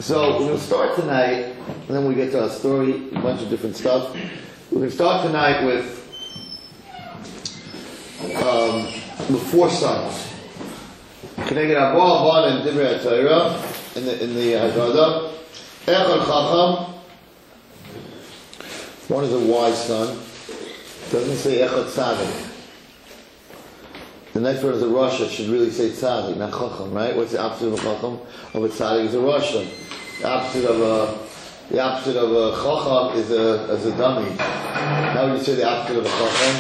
So we're going to start tonight, and then we get to our story, a bunch of different stuff. We're going to start tonight with the four sons. Connected Abba and Divrei Torah in the Haggadah. Echad Chacham. One is a wise son. Doesn't say Echad Tzadik. The next word is a Rosh. It should really say Tzadik, not Chacham, right? What's the opposite of a Chacham? Of a Tzadik is a Rosh. The opposite of a Chacham is a dummy. Now would you say the opposite of a Chacham?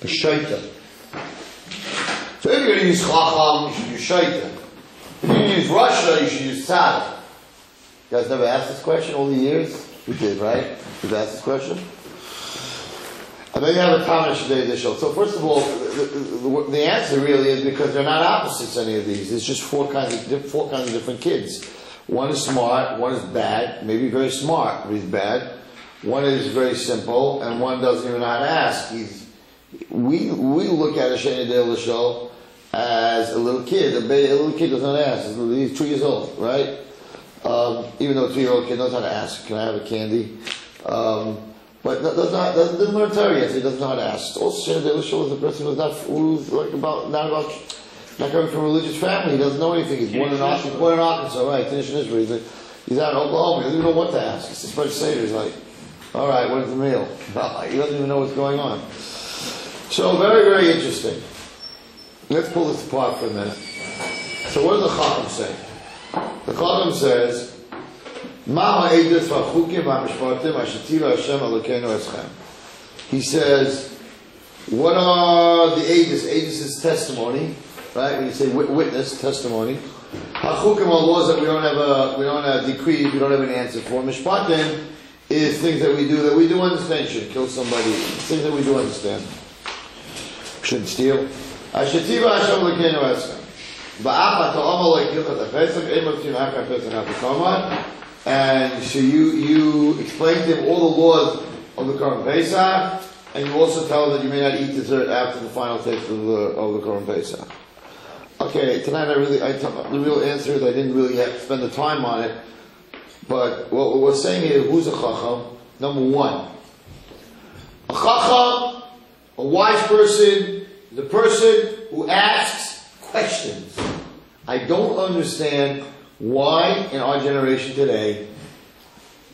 A Shaita. So if you're going to use Chacham, you should use Shaita. If you're going to use Rosh, you should use Tzadik. You guys never asked this question all the years? We did, right? You've asked this question? And then you have a Tanash Dishal. So first of all, the answer really is because they're not opposites, any of these. It's just four kinds of different kids. One is smart, one is bad, maybe very smart, but he's bad. One is very simple, and one doesn't even know how to ask. We look at a Sheni Dishal as a little kid. A little kid doesn't know how to ask. He's 2 years old, right? Even though a 2-year-old kid knows how to ask, can I have a candy? But doesn't learn Torah yet, so he doesn't know how to ask. Also, Sheni Dishal is a person who's not coming from a religious family. He doesn't know anything. He's born in Arkansas, right? Finished in Israel. He's out in Oklahoma. He doesn't even know what to ask. It's just much Seder. He's like, all right, when's the meal? He doesn't even know what's going on. So very, very interesting. Let's pull this apart for a minute. So what does the Chacham say? The Chacham says, he says, what are the Eidos? Eidos is testimony, right? When you say witness, testimony. Hachukim are laws that we don't have decrees, we don't have an answer for. Mishpatim is things that we do understand. Should kill somebody, things that we do understand. Shouldn't steal. Hashetiva Hashem Elokeinu Eschem. Ba'acha ta'omer le'kilchat ha'pesach, ein mavtim ha'kar pesach ha'pikoman. And so you explain to him all the laws of the Korban Pesach, and you also tell him that you may not eat dessert after the final taste of the Korban Pesach. Okay, tonight the real answer is I didn't really have to spend the time on it, but what we're saying here, who's a Chacham? Number one. A Chacham, a wise person, the person who asks questions. I don't understand why in our generation today,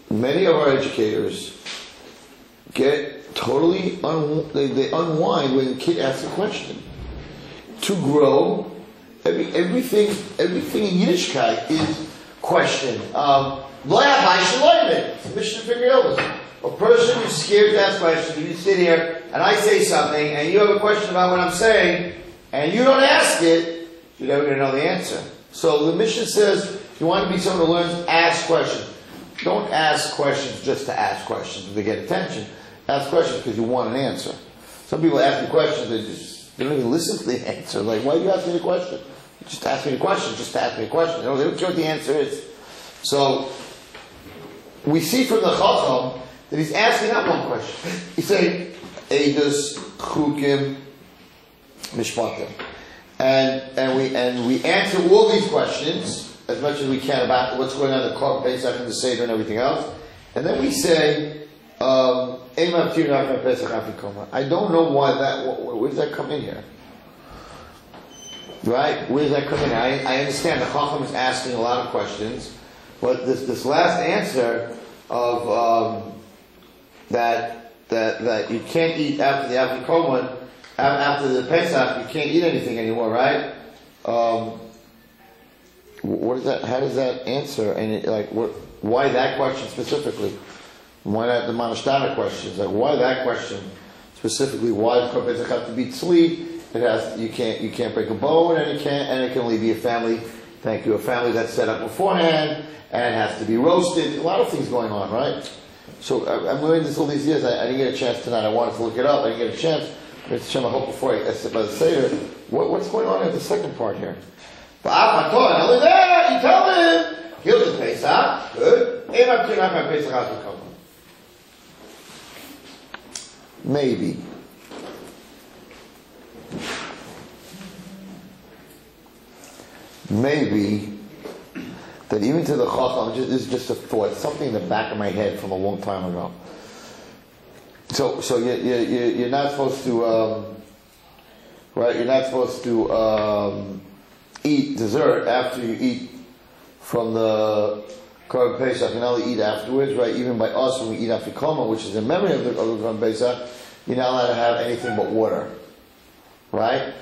many of our educators get totally they unwind when a kid asks a question. To grow, everything in Yiddishkeit is question. It's a mission to figure out this. A person who's scared to ask questions, if you sit here and I say something and you have a question about what I'm saying and you don't ask it, you're never going to know the answer. So the mission says, you want to be someone who learns, ask questions. Don't ask questions just to ask questions to get attention. Ask questions because you want an answer. Some people ask me questions, they don't even listen to the answer. Like, why are you asking me a question? Just ask me a question, just ask me a question. They don't care what the answer is. So, we see from the Chacham that he's asking not one question. He's saying, Eidos, Chukim, Mishpatim. And we answer all these questions as much as we can about what's going on in the Korban Pesach and the Seder and everything else. And then we say, I don't know why where does that come in here? Right? Where does that come in? I understand the Chacham is asking a lot of questions, but this last answer of that you can't eat after the Afikoman, after the Pesach, you can't eat anything anymore, right? What is that? How does that answer? And why that question specifically? Why not the Manashtana questions? Like, why that question specifically? Why does Korban Pesach have to be tzli? It has. You can't break a bone, and it can only be a family. Thank you, a family that's set up beforehand, and it has to be roasted. A lot of things going on, right? So I'm learning this all these years. I didn't get a chance tonight. I wanted to look it up. I didn't get a chance. I hope before I sit by the Seder. What's going on in the second part here? Not only that, you tell him, he'll do Pesach. Good. Maybe. that even to the Chacham, this is just a thought, something in the back of my head from a long time ago. So you're not supposed to, right? You're not supposed to eat dessert after you eat from the Korban Pesach. You're not allowed to eat afterwards, right? Even by us, when we eat Afikoma, which is in memory of the Korban Pesach, you're not allowed to have anything but water, right?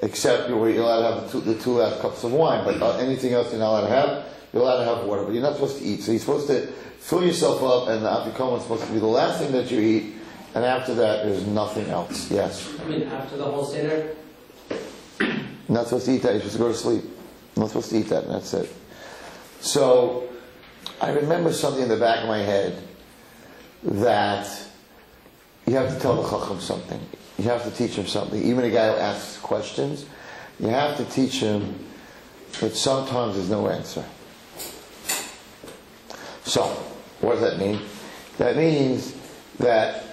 Except you're allowed to have the two last cups of wine, but anything else you're not allowed to have. You're allowed to have water, but you're not supposed to eat. So you're supposed to fill yourself up, and the Afikoma is supposed to be the last thing that you eat, and after that, there's nothing else. Yes? I mean, after the whole Seder? You're not supposed to eat that. You're supposed to go to sleep. You're not supposed to eat that, and that's it. So, I remember something in the back of my head that you have to tell the Chacham something. You have to teach him something. Even a guy who asks questions, you have to teach him that sometimes there's no answer. So, what does that mean? That means that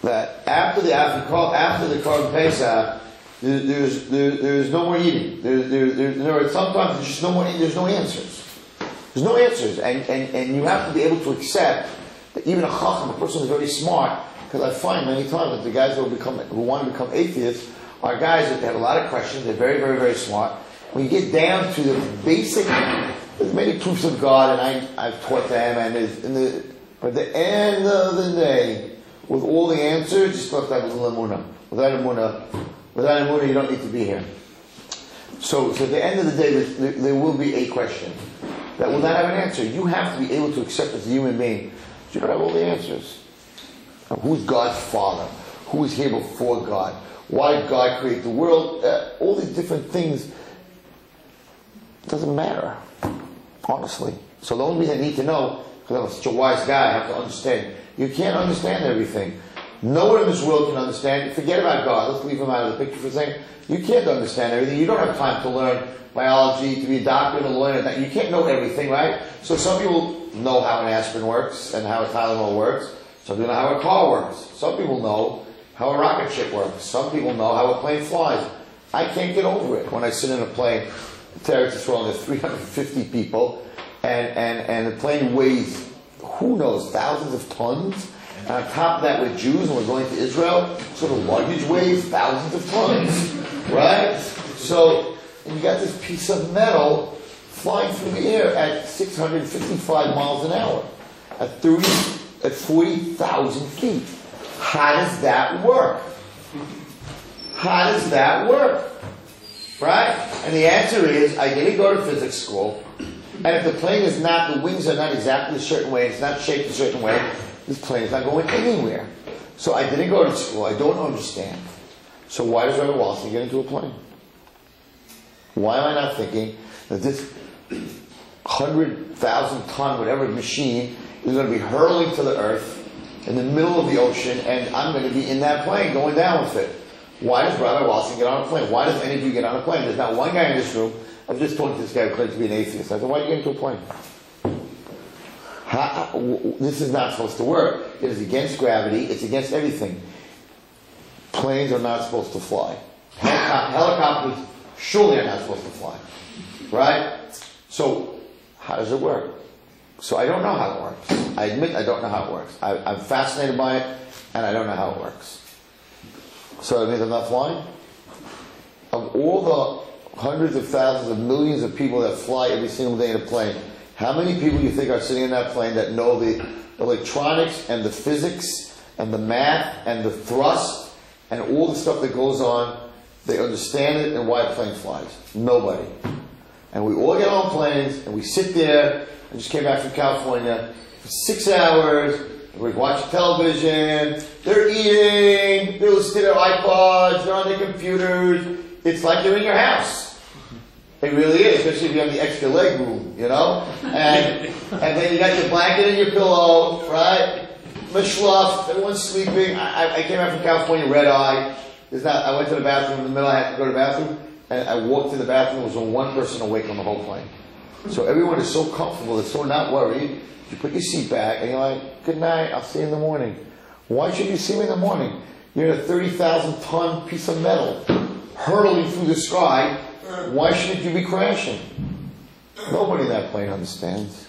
after the Korban Pesach, there's no more eating. Sometimes there's just no more. There's no answers. There's no answers, and you have to be able to accept that even a chacham, a person who's very smart, because I find many times that the guys who want to become atheists are guys that have a lot of questions. They're very, very, very smart. When you get down to the basic, there's many proofs of God, and I've taught them, and but at the end of the day, with all the answers, you still have to have a little emunah. Without emunah, you don't need to be here. So at the end of the day, there will be a question that will not have an answer. You have to be able to accept as a human being. You don't have all the answers. Now, who's God's father? Who was here before God? Why did God create the world? All these different things. It doesn't matter, honestly. So the only thing I need to know, because I'm such a wise guy, I have to understand. You can't understand everything. No one in this world can understand. Forget about God. Let's leave him out of the picture for a second. You can't understand everything. You don't have time to learn biology, to be a doctor and a lawyer. You can't know everything, right? So some people know how an aspirin works and how a Tylenol works. Some people know how a car works. Some people know how a rocket ship works. Some people know how a plane flies. I can't get over it when I sit in a plane. Teretz Yisrael, there's 350 people, and the plane weighs, who knows, thousands of tons. And on top of that, we're Jews and we're going to Israel, so the luggage weighs thousands of tons, right? So, and you got this piece of metal flying through the air at 655 miles an hour, at 40,000 feet. How does that work? How does that work? Right? And the answer is, I didn't go to physics school, and if the plane is not, the wings are not exactly a certain way, it's not shaped a certain way, this plane is not going anywhere. So I didn't go to school, I don't understand. So why does Rabbi Wallerstein get into a plane? Why am I not thinking that this 100,000 ton, whatever machine, is going to be hurling to the earth in the middle of the ocean, and I'm going to be in that plane going down with it? Why does Rabbi Wallerstein get on a plane? Why does any of you get on a plane? There's not one guy in this room. I was just talking to this guy who claims to be an atheist. I said, why do you get into a plane? This is not supposed to work. It is against gravity. It's against everything. Planes are not supposed to fly. Helicopters surely are not supposed to fly. Right? So, how does it work? So I don't know how it works. I admit I don't know how it works. I'm fascinated by it, and I don't know how it works. So that means I'm not flying? Of all the hundreds of thousands of millions of people that fly every single day in a plane, how many people do you think are sitting in that plane that know the electronics and the physics and the math and the thrust and all the stuff that goes on? They understand it and why a plane flies. Nobody. And we all get on planes and we sit there. I just came back from California for 6 hours. We watch television. They're eating. They're listening to their iPods. They're on their computers. It's like you're in your house. It really is, especially if you have the extra leg room, you know? And then you got your blanket and your pillow, right? Mishluff, everyone's sleeping. I came back from California red-eye. I went to the bathroom in the middle. I had to go to the bathroom. And I walked to the bathroom. There was only one person awake on the whole plane. So everyone is so comfortable. They're so not worried. You put your seat back and you're like, good night, I'll see you in the morning. Why should you see me in the morning? You're in a 30,000 ton piece of metal hurtling through the sky. Why shouldn't you be crashing? Nobody in that plane understands.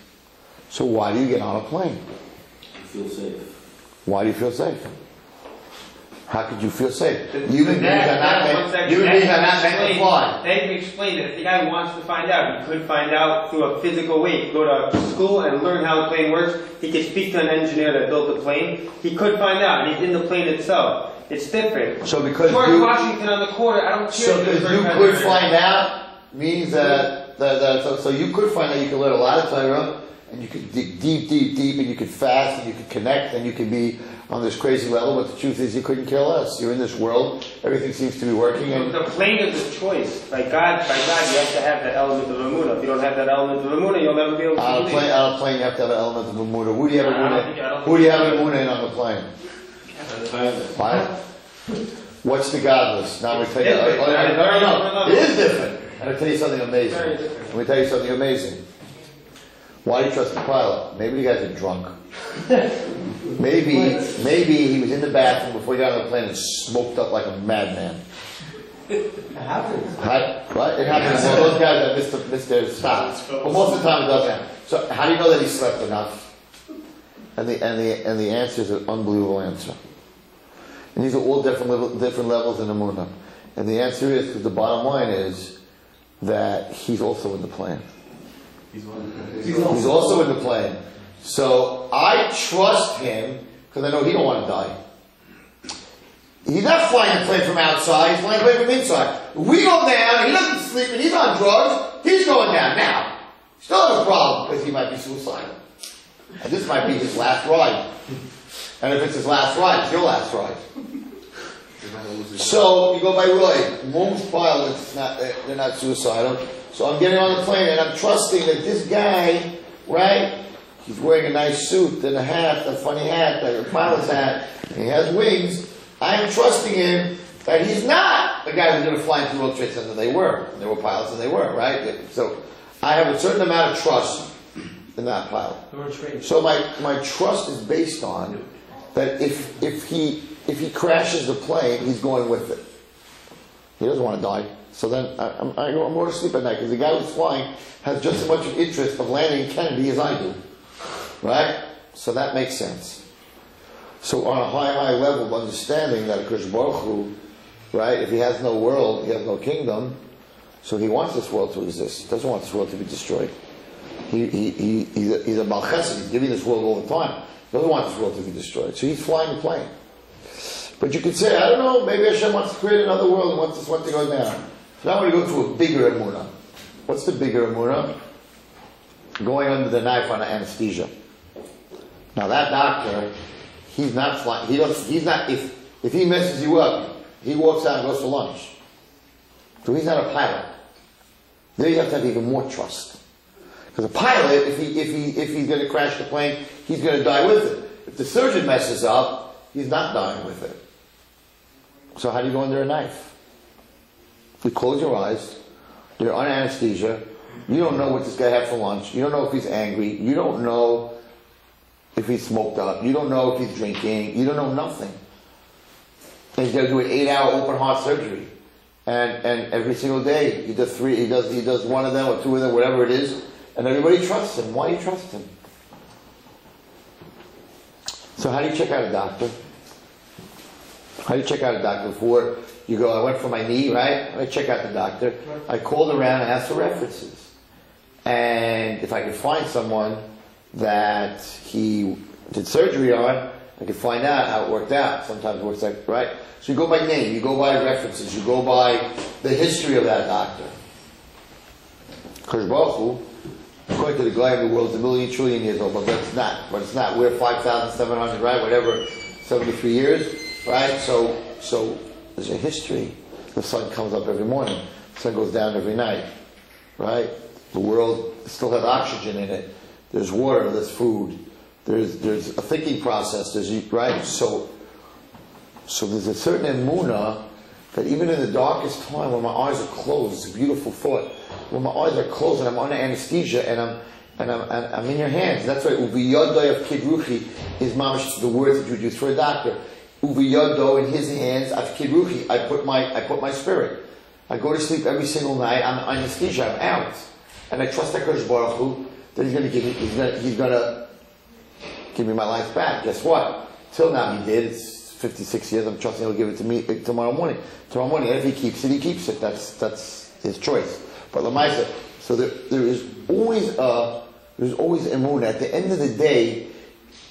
So why do you get on a plane? You feel safe. Why do you feel safe? How could you feel safe? Human beings are not meant to fly. They can explain that if the guy wants to find out, he could find out through a physical way. He could go to school and learn how the plane works. He could speak to an engineer that built the plane. He could find out, and he's in the plane itself. It's different. So because George Washington on the quarter, I don't care. So because you could find out means that so you could find out, you could learn a lot of Torah, and you could dig deep, and you could fast, and you could connect, and you could be on this crazy level, but the truth is you couldn't kill us. You're in this world, everything seems to be working. And the plane is a choice. By God, you have to have that element of Emunah. If you don't have that element of Emunah, you'll never be able to on a plane you have to have an element of Emunah. Who do you have an Emunah in on the plane? Pilot. What's the godless? Now we tell you. No. It is different. And I'll tell you something amazing. Let me tell you something amazing. Why do you trust the pilot? Maybe the guy's a drunk. Maybe he was in the bathroom before he got on the plane and smoked up like a madman. It happens. Right? It happens. Well, those guys that missed their stops. But most of the time it doesn't happen. So how do you know that he slept enough? And the answer is an unbelievable answer. And these are all different levels in Emunah. And the answer is, because the bottom line is that he's also in the plane. He's also in the plane. So I trust him because I know he don't want to die. He's not flying the plane from outside, he's flying the plane from inside. If we go down, he doesn't sleep, and he's on drugs, he's going down. Now, still have a problem because he might be suicidal. And this might be his last ride. And if it's his last ride, it's your last ride. So you go by Roy. Most pilots, they're not suicidal. So I'm getting on the plane and I'm trusting that this guy, right? He's wearing a nice suit and a hat, a funny hat, like a pilot's hat, and he has wings. I am trusting him that he's not the guy who's going to fly into the World Trade Center. They were pilots and they were, right? So I have a certain amount of trust in that pilot. So my trust is based on that if he crashes the plane, he's going with it. He doesn't want to die. So then I'm going to sleep at night because the guy who's flying has just as much of interest of landing in Kennedy as I do. Right? So that makes sense. So on a high level of understanding that Akash Baruch Hu, right, if he has no world, he has no kingdom, so he wants this world to exist. He doesn't want this world to be destroyed. He's a Baal Chesed. He's giving this world all the time. He doesn't want this world to be destroyed. So he's flying the plane. But you could say, I don't know, maybe Hashem wants to create another world and wants this one to go down. So now I'm going to go to a bigger Emunah. What's the bigger Emunah? Going under the knife on anesthesia. Now that doctor, he's not flying. He's not. If he messes you up, he walks out and goes for lunch. So he's not a pilot. There you have to have even more trust. Because a pilot, if he's going to crash the plane, he's going to die with it. If the surgeon messes up, he's not dying with it. So how do you go under a knife? You close your eyes. You're on anesthesia. You don't know what this guy had for lunch. You don't know if he's angry. You don't know if he's smoked up. You don't know if he's drinking. You don't know nothing. And he's got to do an 8-hour open heart surgery. And every single day he does 3. He does one of them or 2 of them, whatever it is. And everybody trusts him. Why do you trust him? So how do you check out a doctor? How do you check out a doctor? Before you go, I went for my knee, right? I check out the doctor. I called around and asked for references. And if I could find someone that he did surgery on, I could find out how it worked out. Sometimes it works out, right? So you go by name, you go by references, you go by the history of that doctor. Akash Baruch Hu, according to the guy of the world, is 1,000,000 trillion years old, but it's not. But it's not. We're 5,700, right? Whatever, 73 years, right? So there's a history. The sun comes up every morning. The sun goes down every night, right? The world still has oxygen in it. There's water. There's food. There's a thinking process. Right? So there's a certain emunah that even in the darkest time, when my eyes are closed, it's a beautiful thought. When my eyes are closed and I'm under anesthesia and I'm in your hands. That's why uviyado of kidruchi is mamash, the words that you would use for a doctor. Uviyado, in his hands of kidruchi, I put my spirit. I go to sleep every single night. I'm anesthesia. I'm out. and I trust HaKadosh Baruch Hu that He's going to give me my life back. Guess what? Till now He did. It's 56 years. I'm trusting He'll give it to me tomorrow morning. Tomorrow morning, and if He keeps it, He keeps it. That's His choice. But Lamaisa, so there is always emunah. At the end of the day,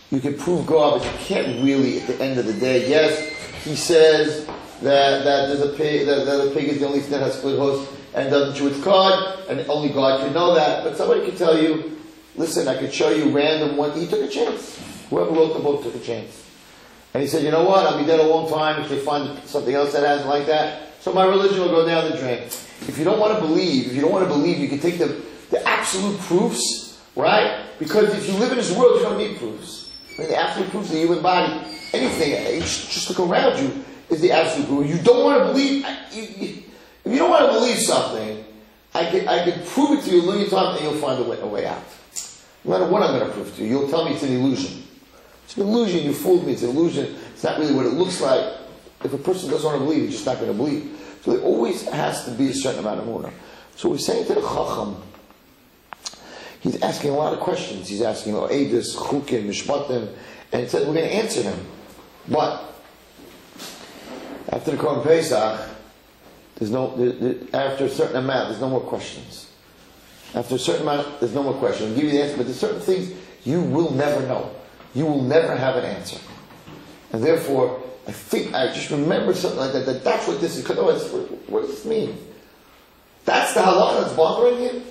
you can prove God, but you can't really. At the end of the day, yes, He says that there's a pig, that a pig is the only thing that has split hooves and doesn't chew its cud, and only God can know that. But somebody can tell you, listen, I could show you random one. He took a chance. Whoever wrote the book took a chance. And he said, you know what, I'll be dead a long time if they find something else that has like that. So my religion will go down the drain. If you don't want to believe, you can take the absolute proofs, right? Because if you live in this world, you don't need proofs. I mean, the absolute proofs of the human body, anything, just look around you, is the absolute proof. You don't want to believe, if you don't want to believe something, I could prove it to you a million times and you'll find a way out. No matter what I'm going to prove to you, you'll tell me it's an illusion. It's an illusion, you fooled me, it's an illusion. It's not really what it looks like. If a person doesn't want to believe, he's just not going to believe. So there always has to be a certain amount of emunah. So we're saying to the Chacham, he's asking a lot of questions. He's asking, Eidus, Chukim, Mishpatim, and he said, we're going to answer him. But after the Korban Pesach, after a certain amount, there's no more questions. After a certain amount, there's no more questions. I'll give you the answer, but there's certain things you will never know. You will never have an answer. And therefore, I just remember something like that, that's what this is. What does this mean? That's the halacha that's bothering him?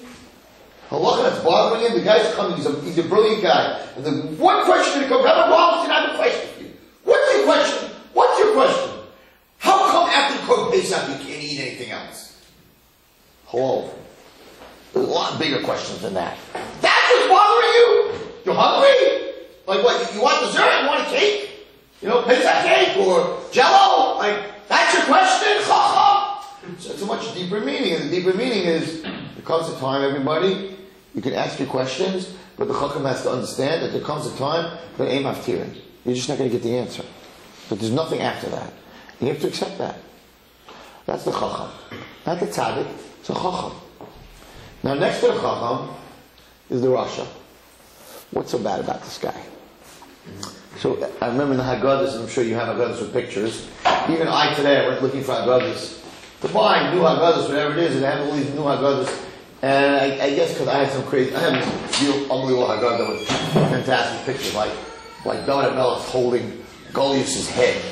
Halacha that's bothering him? The guy's coming, he's a brilliant guy. And the one question that comes, Rabbi Wallerstein, I have a question for you. What's your question? What's your question? How come after the Korban Pesach you can't eat anything else? Hello? There's a lot bigger questions than that. That's what's bothering you? You're hungry? Like what, you want dessert? You want a cake? Pesach cake or Jello? Like, that's your question? So it's a much deeper meaning. And the deeper meaning is, there comes a time, everybody, you can ask your questions, but the Chacham has to understand that there comes a time that aim aftirin. You're just not going to get the answer. But there's nothing after that. You have to accept that. That's the Chacham. Not the Tzaddik, it's a Chacham. Now next to the Chacham is the Rasha. What's so bad about this guy? So I remember in the Haggadahs, and I'm sure you have Haggadahs with pictures. Even I today, I went looking for Haggadahs to buy new Haggadahs, whatever it is, and I have all these new Haggadahs. And I guess because I had this real unbelievable Haggadah with fantastic pictures, like David Melech holding Goliath's head,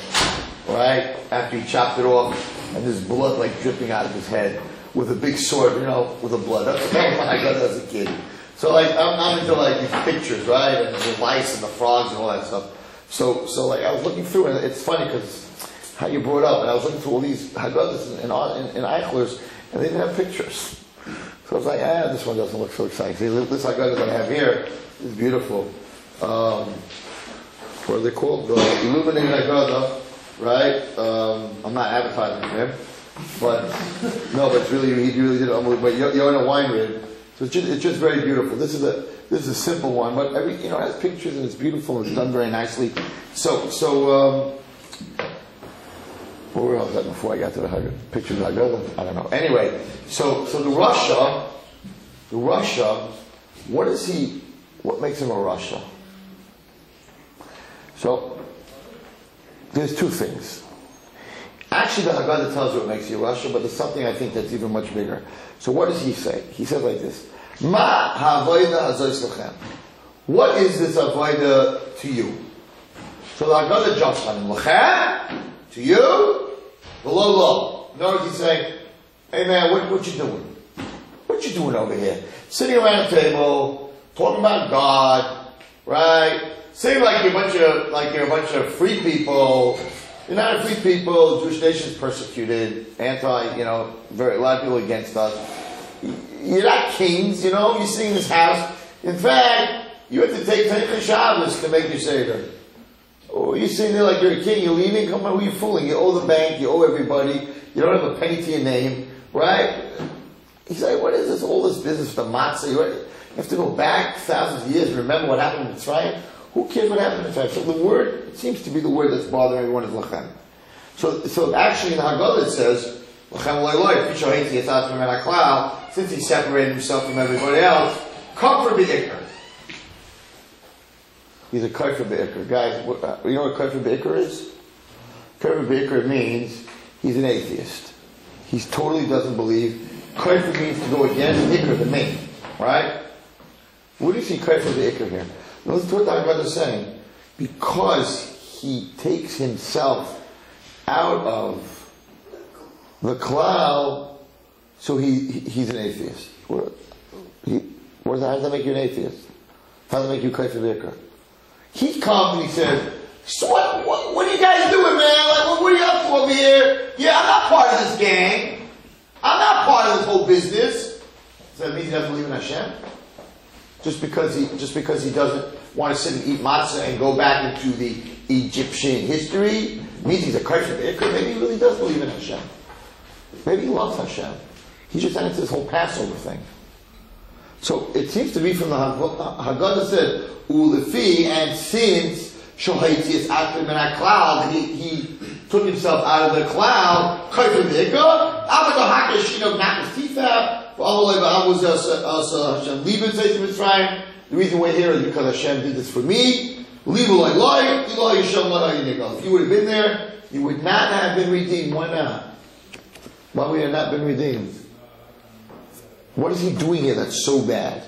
right? After he chopped it off, and there's blood like dripping out of his head with a big sword, with the blood. That's what I got as a kid. So I'm into these pictures, right? And the lice and the frogs and all that stuff. So I was looking through, and it's funny because how you brought up, and I was looking through all these Haggadahs in Eichlers, and they didn't have pictures. So I was like, this one doesn't look so exciting. See, this Haggadah that I have here is beautiful. What are they called? The Illuminated Haggadah, right? I'm not advertising for him, but it's really, he really did it unbelievable. But you're in a wine rib. So it's just very beautiful. This is a simple one, but it has pictures and it's beautiful and it's done very nicely. So where was that before I got to the pictures of Haggadah? I don't know. Anyway, so the Rasha, what makes him a Rasha? So there's two things. Actually, the Haggadah tells you what makes you a Rasha, but there's something I think that's even much bigger. So what does he say? He says like this: Ma ha'avodah hazois lachem. What is this avodah to you? So the Haggadah jumps on him. Lachem? To you? Below low. In other words, he's saying, hey man, what you doing? What you doing over here? Sitting around a table, talking about God, right? Saying like you're a bunch of free people. You're not a free people. The Jewish nation is persecuted, a lot of people against us. You're not kings, you're sitting in this house. In fact, you have to take Teichen Shabbos to make your Seder. Oh, you're sitting there like you're a king, you're leaving, come on, who are you fooling? You owe the bank, you owe everybody, you don't have a penny to your name, right? He's like, what is this, all this business with the matzah? You have to go back thousands of years and remember what happened in Mitzrayim. Who cares what happened in Mitzrayim? So the word, it seems to be the word that's bothering everyone is lachem. So actually in the Haggadah it says, Since he separated himself from everybody else, comfort be'ikr. He's a kafir be'ikr. Guys, you know what kafir be'ikr is? Kafir be'ikr means he's an atheist. He totally doesn't believe. Kafir means to go against ikr, the main. Right? What do you see kafir be'ikr here? Listen to what the Haggadah is saying. Because he takes himself out of the klal, so he's an atheist. How does that make you an atheist? How does that make you kafir be'ikr? He comes and he says, so what are you guys doing, man? Like, what are you up to over here? Yeah, I'm not part of this gang. I'm not part of this whole business. So that means he doesn't believe in Hashem? Just because he doesn't want to sit and eat matzah and go back into the Egyptian history means he's a kafir be'ikr. Maybe he really does believe in Hashem. Maybe he loves Hashem. He just into this whole Passover thing. So it seems to be from the Haggadah said, Ulefi, and since Shohaitzias Akrim and Aklal, that he took himself out of the cloud, kafir be'ikr, Abba Hakashino Nakastifah, the reason we're here is because Hashem did this for me. If you would have been there, you would not have been redeemed. Why not? Why would you have not been redeemed? What is he doing here that's so bad?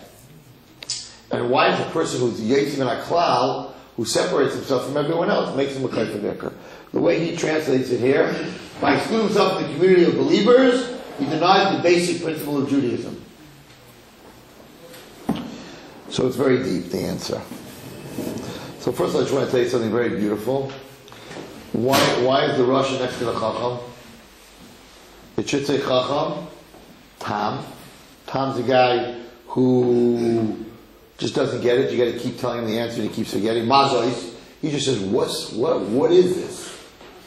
And why is a person who's Yetzim and Aklal, who separates himself from everyone else, makes him a kafir be'ikr? The way he translates it here, by excluding himself from the community of believers, he denies the basic principle of Judaism. So it's very deep, the answer. So first I just want to tell you something very beautiful. Why is the Rosh next to the Chacham? It should say Chacham, Tam. Tam's a guy who just doesn't get it. You got to keep telling him the answer and he keeps forgetting. Mazois, he just says, what is this?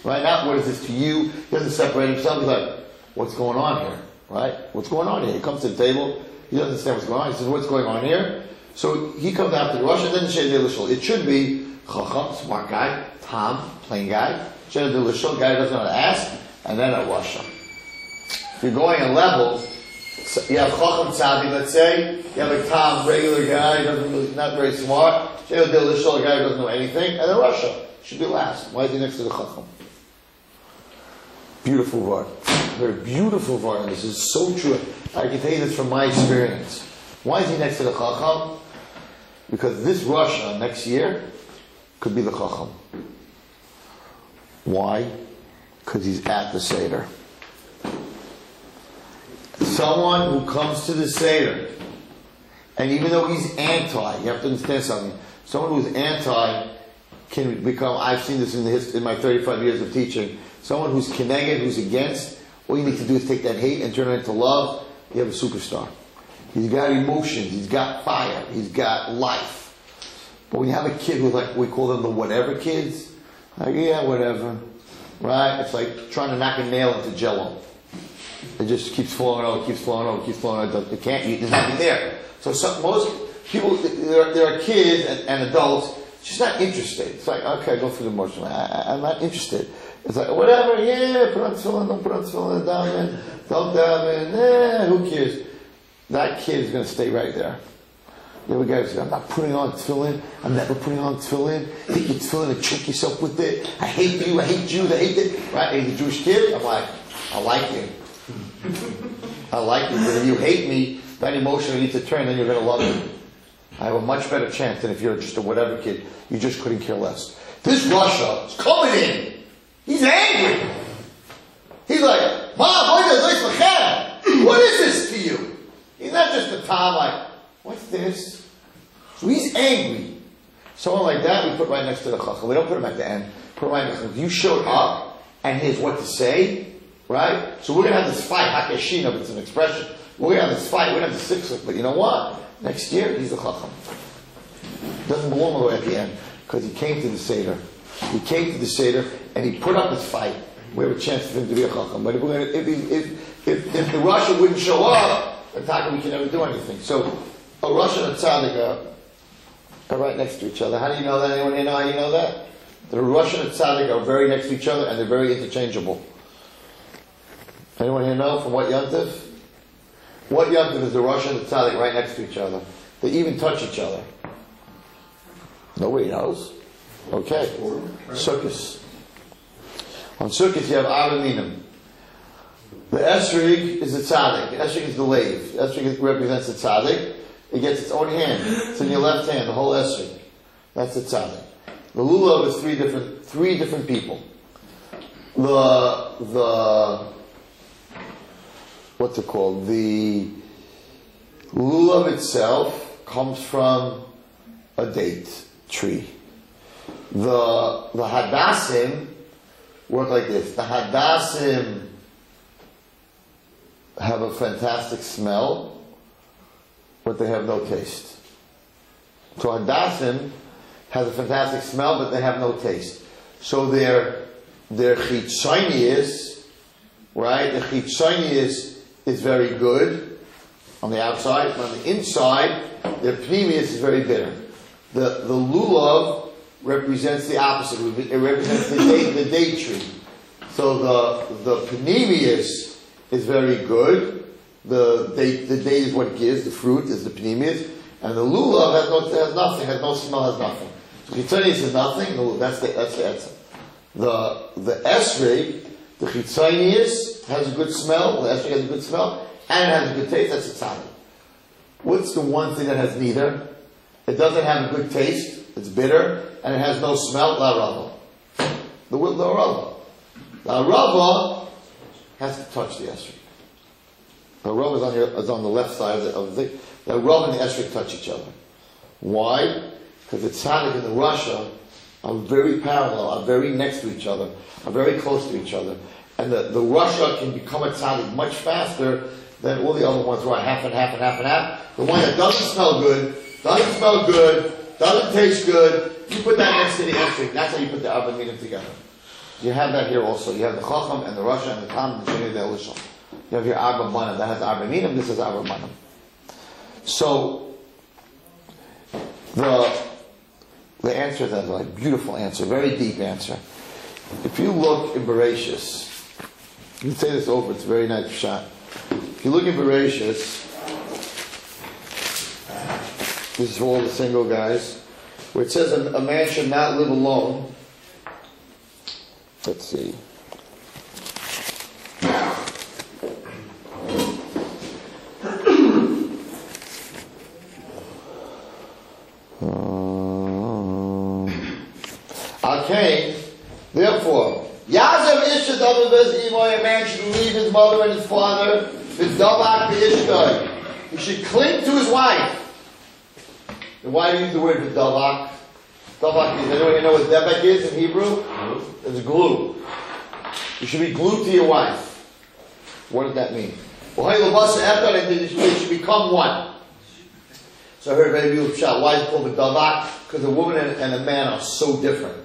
Right? Not what is this to you. He doesn't separate himself. He's like, what's going on here? Right? What's going on here? He comes to the table. He doesn't understand what's going on. He says, what's going on here? So he comes after the Rosh and then Shedei Lishol. It should be Chacham, smart guy, Tam, plain guy, Shedei Lishol, guy who doesn't know how to ask, and then a Rosh. If you're going in levels, you have Chacham Tzadi, let's say, you have a Tam, regular guy, not very smart, Shedei Lishol, a guy who doesn't know anything, and then Rosh should be last. Why is he next to the Chacham? Beautiful word. Very beautiful word, and this is so true. I can tell you this from my experience. Why is he next to the Chacham? Because this Rosh next year could be the Chacham. Why? Because he's at the Seder. Someone who comes to the Seder, and even though he's anti, you have to understand something. Someone who's anti can become, I've seen this in my 35 years of teaching, someone who's keneged, who's against, all you need to do is take that hate and turn it into love, you have a superstar. He's got emotions, he's got fire, he's got life. But when you have a kid who's like, we call them the whatever kids, like, yeah, whatever. Right? It's like trying to knock a nail into Jell-O. It just keeps flowing over, keeps flowing over, keeps flowing over. It can't eat, there's nothing there. So most people, there are kids and adults, just not interested. It's like, okay, go through the motion. I'm not interested. It's like, whatever, yeah, put on tefillin, don't put on tefillin, daven, don't daven, who cares? That kid is going to stay right there. The other guy says, I'm not putting on tefillin, I'm never putting on tefillin, take your tefillin and choke yourself with it, I hate you, I hate Jews, I hate it. Right? And he's a Jewish kid, I'm like, I like you. I like you, but if you hate me, that emotion needs to turn, then you're going to love me. I have a much better chance than if you're just a whatever kid, you just couldn't care less. This Russia is coming in. He's angry. He's like, Mom, what is this to you? He's not just a Tom like, what's this? So he's angry. Someone like that we put right next to the Chacham. We don't put him at the end. Put him right next to him. You showed up and here's what to say, right? So we're going to have this fight. Hakashina, but it's an expression. We're going to have this fight. We're going to have this 6 but you know what? Next year, he's a Chacham. Doesn't belong all the way at the end because he came to the Seder. He came to the Seder and he put up his fight. We have a chance for him to be a Chacham. But if the Russia wouldn't show up, then we can never do anything. So a Rosh and a Tzaddik are right next to each other. How do you know that? Anyone know how you know that? The Rosh and a Tzaddik are very next to each other and they're very interchangeable. Anyone here know from what Yontif? What Yontif is the Rosh and the Tzaddik right next to each other? They even touch each other. Nobody knows. Okay. Sukkot. On Sukkot you have Avaminim. The Esrig is the Tzaddik. The Esrig is the Leiv. The Esrig represents the Tzaddik. It gets its own hand. It's in your left hand, the whole Esrig. That's the Tzaddik. The Lulav is three different people. What's it called? The Lulav itself comes from a date tree. The Hadassim work like this. The Hadassim have a fantastic smell, but they have no taste. So Hadassim has a fantastic smell, but they have no taste. So their chitzonius, right? The chitzonius is very good on the outside, but on the inside, their pneumius is very bitter. The lulav represents the opposite. It represents the date tree. So the pneumius is very good. The date is what gives. The fruit is the pneumius, and the lulav has nothing. Has no smell. Has nothing. So chitzonius is nothing. That's the answer. The esrog, the chitzonius has a good smell. The esrog has a good smell, and it has a good taste. That's a tzaddik. What's the one thing that has neither? It doesn't have a good taste. It's bitter, and it has no smell. La rava. The rava. La rava has to touch the esrog. The rava is on the left side of the thing. The rava and the esrog touch each other. Why? Because the tzaddik and the rasha are very parallel, are very next to each other, are very close to each other. And the rasha can become a tzaddik much faster than all the other ones who are half and half and half and half. The one that doesn't smell good, doesn't taste good, you put that next to the esrog. That's how you put the Avaminim together. You have that here also. You have the chacham and the rasha and the tam and the sheni and the elisham. You have your Arba Manim. That has Avaminim, this is Arba Manim. So, the answer to that is a beautiful answer, very deep answer. If you look in Bereshis, you can say this over, it's a very nice shot. If you look in Bereshis, this is for all the single guys, where it says a man should not live alone. Let's see. Okay, therefore, Yazav Isha David Bezimoy, a man should leave his mother and his father, V'davak V'ishtai. He should cling to his wife. And why do you use the word V'davak? Davak means, anyone know what Devak is in Hebrew? It's glue. You should be glued to your wife. What does that mean? They should become one. So I heard very beautiful shot. Why is it called V'davak? Because a woman and a man are so different.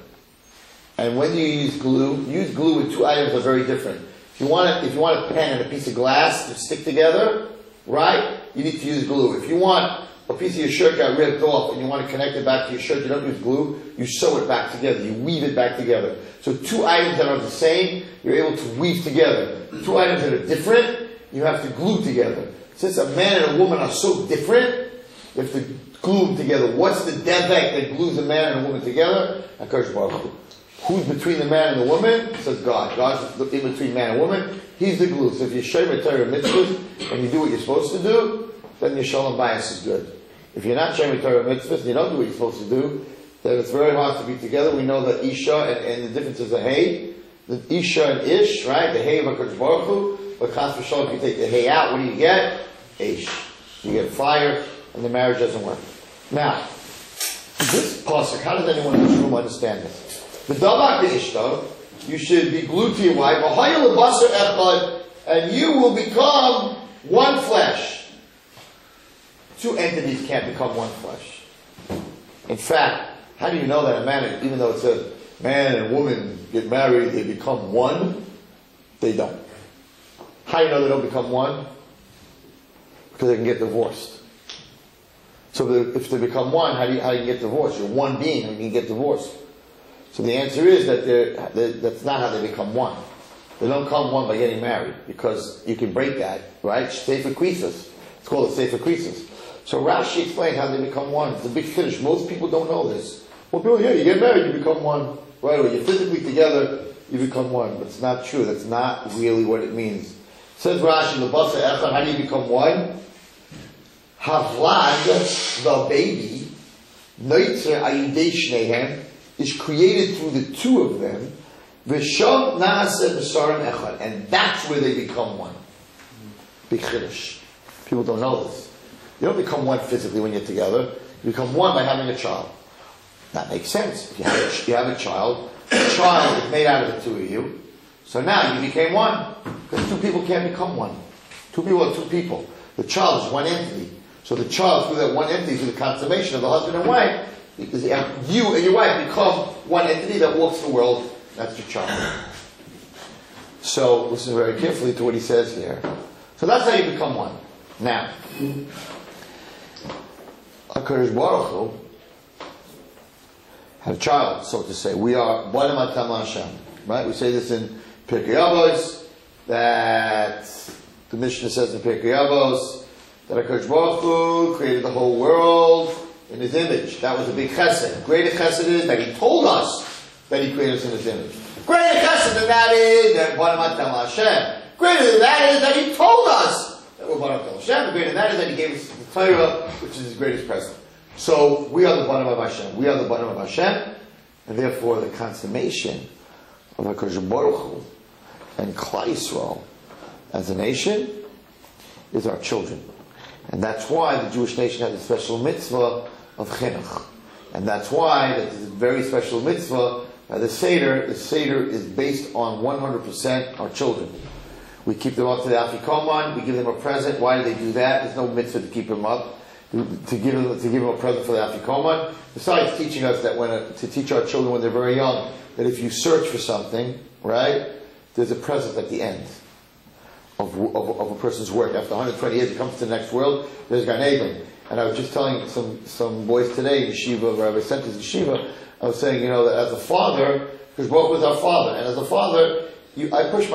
And when you use glue with two items that are very different. If you want a pen and a piece of glass to stick together, right? You need to use glue. If you want a piece of your shirt got ripped off and you want to connect it back to your shirt, you don't use glue, you sew it back together, you weave it back together. So two items that are the same, you're able to weave together. Two items that are different, you have to glue together. Since a man and a woman are so different, you have to glue them together. What's the devek that glues a man and a woman together? HaKadosh Baruch Hu. Who's between the man and the woman? It says God. God's in between man and woman. He's the glue. So if you show your Torah mitzvahs and you do what you're supposed to do, then your shalom bias is good. If you're not showing Torah mitzvahs and you don't do what you're supposed to do, then it's very hard to be together. We know that Isha and the difference is a hey. The Isha and Ish, right? The hey of HaKadosh Baruch Hu. But Chas v'shalom, if you take the hey out, what do you get? Ish. You get fire, and the marriage doesn't work. Now, this pasuk, how does anyone in this room understand this? The Davak Ishta, you should be glued to your wife, and you will become one flesh. Two entities can't become one flesh. In fact, how do you know that a man, even though it says man and woman get married, they become one? They don't. How do you know they don't become one? Because they can get divorced. So if they become one, how do you get divorced? You're one being, and you can get divorced. So the answer is that that's not how they become one. They don't come one by getting married, because you can break that, right? Sefer Krisos. It's called a Sefer Krisos. So Rashi explained how they become one. It's a big finish. Most people don't know this. Well, people, yeah, you get married, you become one. Right away, you're physically together, you become one. But it's not true. That's not really what it means. Says Rashi, Lebasa Echad, how do you become one? Havlad, the baby, Noitzer Ayidei Shnehem, is created through the two of them, V'sham Naaseh B'sarim Echad, and that's where they become one. Big chiddush. People don't know this. You don't become one physically when you're together. You become one by having a child. That makes sense. If you have a child is made out of the two of you. So now you became one. Because two people can't become one. Two people are two people. The child is one entity. So the child, through that one entity, through the consummation of the husband and wife, because you and your wife become one entity that walks the world. That's your child. So listen very carefully to what he says here. So that's how you become one. Now, HaKadosh Baruch Hu had a child, so to say. We are Banim Atam Hashem. Right? We say this in Pirkei Avos, that the Mishnah says in Pirkei Avos that HaKadosh Baruch Hu created the whole world in His image. That was a big chesed. Greater chesed is that He told us that He created us in His image. Greater chesed than that is that Banim Atam Hashem. Greater than that is that He told us that we're Banim Atam Hashem. Greater than that is that He gave us the Torah, which is His greatest present. So we are the Banim of Hashem. We are the Banim of Hashem, and therefore the consummation of HaKadosh Baruch Hu and Klal Yisrael as a nation is our children. And that's why the Jewish nation has a special mitzvah of chinuch. And that's why that is a very special mitzvah the Seder. The Seder is based on 100% our children. We keep them up to the Afikoman, we give them a present. Why do they do that? There's no mitzvah to keep them up. To give them a present for the Afikoman. Besides teaching us that to teach our children when they're very young, that if you search for something, right, there's a present at the end of a person's work. After 120 years, it comes to the next world, there's Gan Eden. And I was just telling some boys today in Yeshiva, Rabbi sent us Yeshiva, I was saying, that as a father, because Baruch was our father, and as a father, I push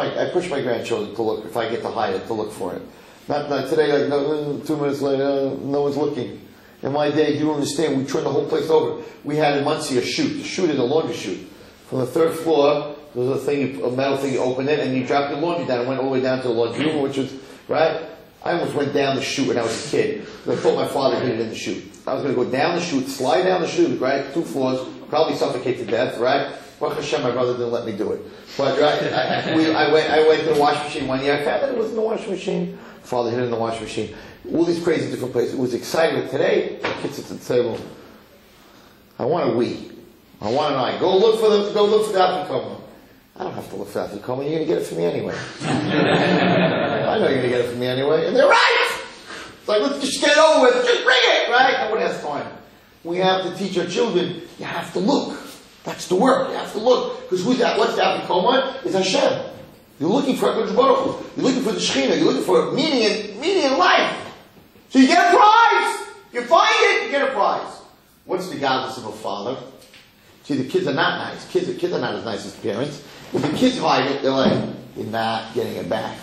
my grandchildren to look, if I get to hide it, to look for it. Not today, 2 minutes later, no one's looking. In my day, do you understand, we turned the whole place over. We had in Muncie a chute. The chute is a laundry chute. From the third floor, there was a metal thing, you open it, and you drop your laundry down. It went all the way down to the laundry room, which was, right? I almost went down the chute when I was a kid. I thought my father did it in the chute. I was going to go down the chute, slide down the chute, right? 2 floors, probably suffocate to death, right? Baruch Hashem, my brother didn't let me do it. But, right, I went to the washing machine one year. I found that it was in the washing machine. Father hid it in the washing machine. All these crazy different places. It was exciting. But today, the kids sit at the table. I want a we. I want an I. Go look for the Afikoman. I don't have to look for the Afikoman. You're going to get it from me anyway. I know you're going to get it from me anyway. And they're right! It's like, let's just get it over with. Just bring it! Right? Nobody has time. We have to teach our children, you have to look. That's the work. You have to look. Because what's the Afikoman? It's Hashem. You're looking for HaKadosh Baruch Hu. You're looking for the Shekhinah. You're looking for meaning in life. So you get a prize. You find it, you get a prize. What's the godless of a father? See, the kids are not nice. Kids are not as nice as parents. If the kids hide it, they're like, you're not getting it back.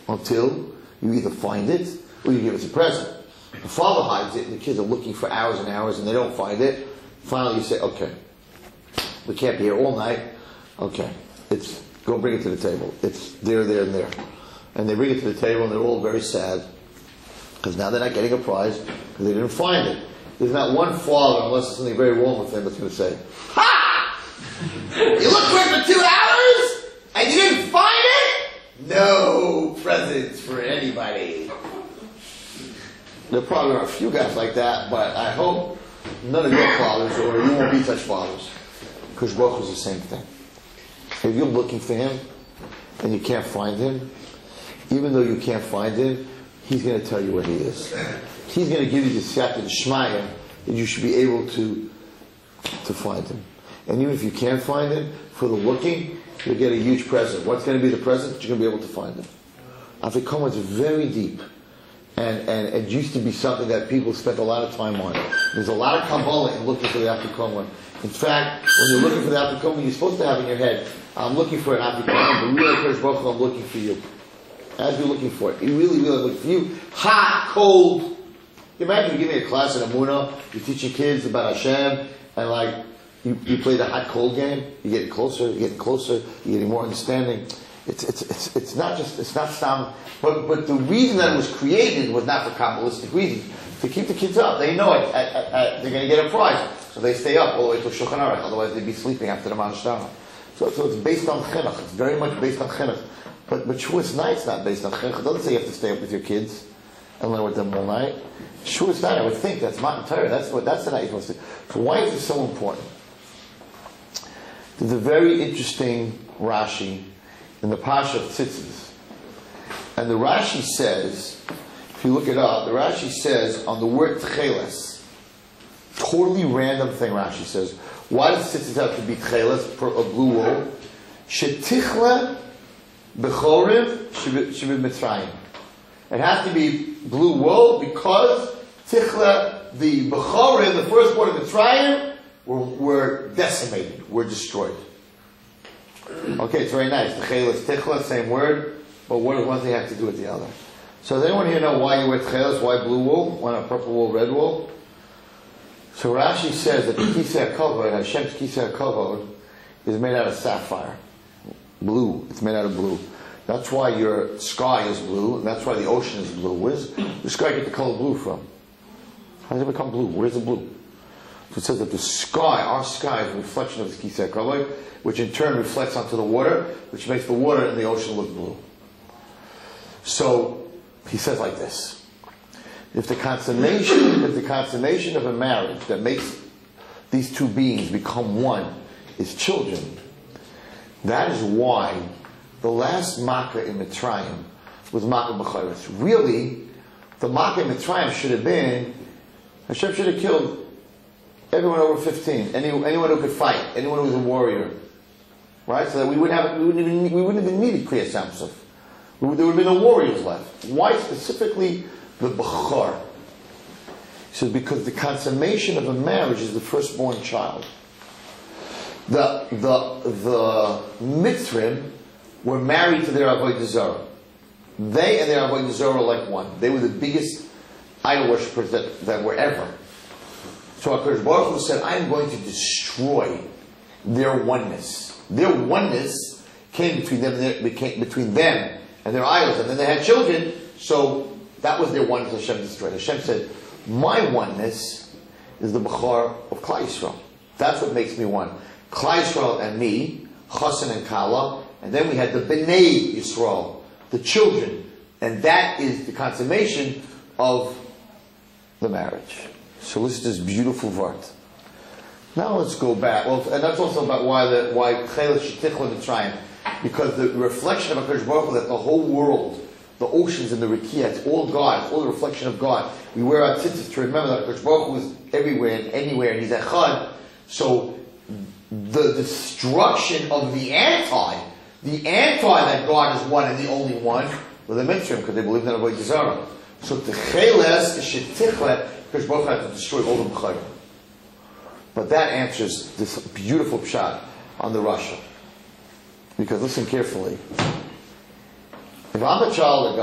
Until you either find it, or you give it a present. The father hides it, and the kids are looking for hours and hours, and they don't find it. Finally you say, okay, we can't be here all night. Okay, go bring it to the table. It's there, and there. And they bring it to the table and they're all very sad. Because now they're not getting a prize because they didn't find it. There's not one father, unless there's something very wrong with them, that's going to say, ha! You looked for it for 2 hours and you didn't find it? No presents for anybody. There probably are a few guys like that, but I hope none of your fathers, or you won't be such fathers. Because Baruch was the same thing. If you're looking for him and you can't find him, even though you can't find him, he's going to tell you where he is. He's going to give you the siyata d'shmaya that you should be able to find him. And even if you can't find him, for the looking, you'll get a huge present. What's going to be the present? You're going to be able to find him. Afikoman is very deep. And it used to be something that people spent a lot of time on. There's a lot of Kabbalah in looking for the Afikoman. In fact, when you're looking for the Afikoman, you're supposed to have in your head, I'm looking for an Afikoman, but really, Kodesh Baruch Hu, I'm looking for you. As you're looking for it. You really, really looking for you. Hot, cold. You imagine you give me a class in Amunah, you teach your kids about Hashem, and like, you play the hot, cold game, you're getting closer, you're getting more understanding. It's not some, but the reason that it was created was not for Kabbalistic reasons. To keep the kids up. They know it, they're going to get a prize. So they stay up all the way to Shulchan Aruch, otherwise they'd be sleeping after the Manashtara. So it's based on chinuch. It's very much based on chinuch. But Shavuos night's not based on chinuch. It doesn't say you have to stay up with your kids and learn with them all night. Shavuos night, I would think, that's Matan Torah. That's the night you're supposed to. So why is this so important? There's a very interesting Rashi in the Pasha of Tzitzis. And the Rashi says, if you look it up, the Rashi says on the word Tcheles, totally random thing Rashi says, why does Tzitzis have to be Tcheles, a blue wool? Shetichla Bechorim Shebid Mitzrayim. It has to be blue wool because Tichla, the Bechorim, the firstborn of Mitzrayim, were decimated, were destroyed. Okay, it's very nice. The Tcheles, Tichla, same word, but what does one thing have to do with the other? So does anyone here know why you wear Tcheles, why blue wool, why not purple wool, red wool? So Rashi says that the Kisei HaKavod, Hashem's Kisei HaKavod, is made out of sapphire. Blue. It's made out of blue. That's why your sky is blue, and that's why the ocean is blue. Where's the sky get the color blue from? How does it become blue? Where's the blue? So it says that the sky, our sky, is a reflection of the Kisei HaKavod, which in turn reflects onto the water, which makes the water in the ocean look blue. So he says like this: if the consummation of a marriage that makes these two beings become one is children, that is why the last Makkah in Mitzrayim was Makkah B'chayros. Really, the Makkah in Mitzrayim should have been, Hashem should have killed everyone over 15, anyone who could fight, anyone who was a warrior, right? So that we wouldn't even need Kriyas Samsov. There would have been no warriors left. Why specifically the B'char? He says because the consummation of a marriage is the firstborn child. The Mitzrim were married to their Avodah Zarah. They and their Avodah Zarah were like one. They were the biggest idol worshippers that were ever. So HaKadosh Baruch Hu said, I am going to destroy their oneness. Their oneness came between them and their idols. And then they had children, so that was their oneness Hashem destroyed. Hashem said, my oneness is the B'char of Klal Yisrael. That's what makes me one. Klal Yisrael and me, Chassan and Kala, and then we had the B'nai Yisrael, the children. And that is the consummation of the marriage. So listen to this beautiful vart. Now let's go back. Well, and that's also about why Tcheles Shetichla Mitzrayim, because the reflection of HaKadosh Baruch Hu, that the whole world, the oceans and the Rikiah, it's all God, it's all the reflection of God. We wear our tzitzis to remember that HaKadosh Baruch Hu is everywhere and anywhere, and He's Echad. So the destruction of the anti that God is one and the only one, were the Mitzrayim, because they believed in Avodah Zarah. So Tcheles Shetichla, HaKadosh Baruch Hu had to destroy all the B'chayim. But that answers this beautiful pshat on the Rasha. Because listen carefully. If I'm the child of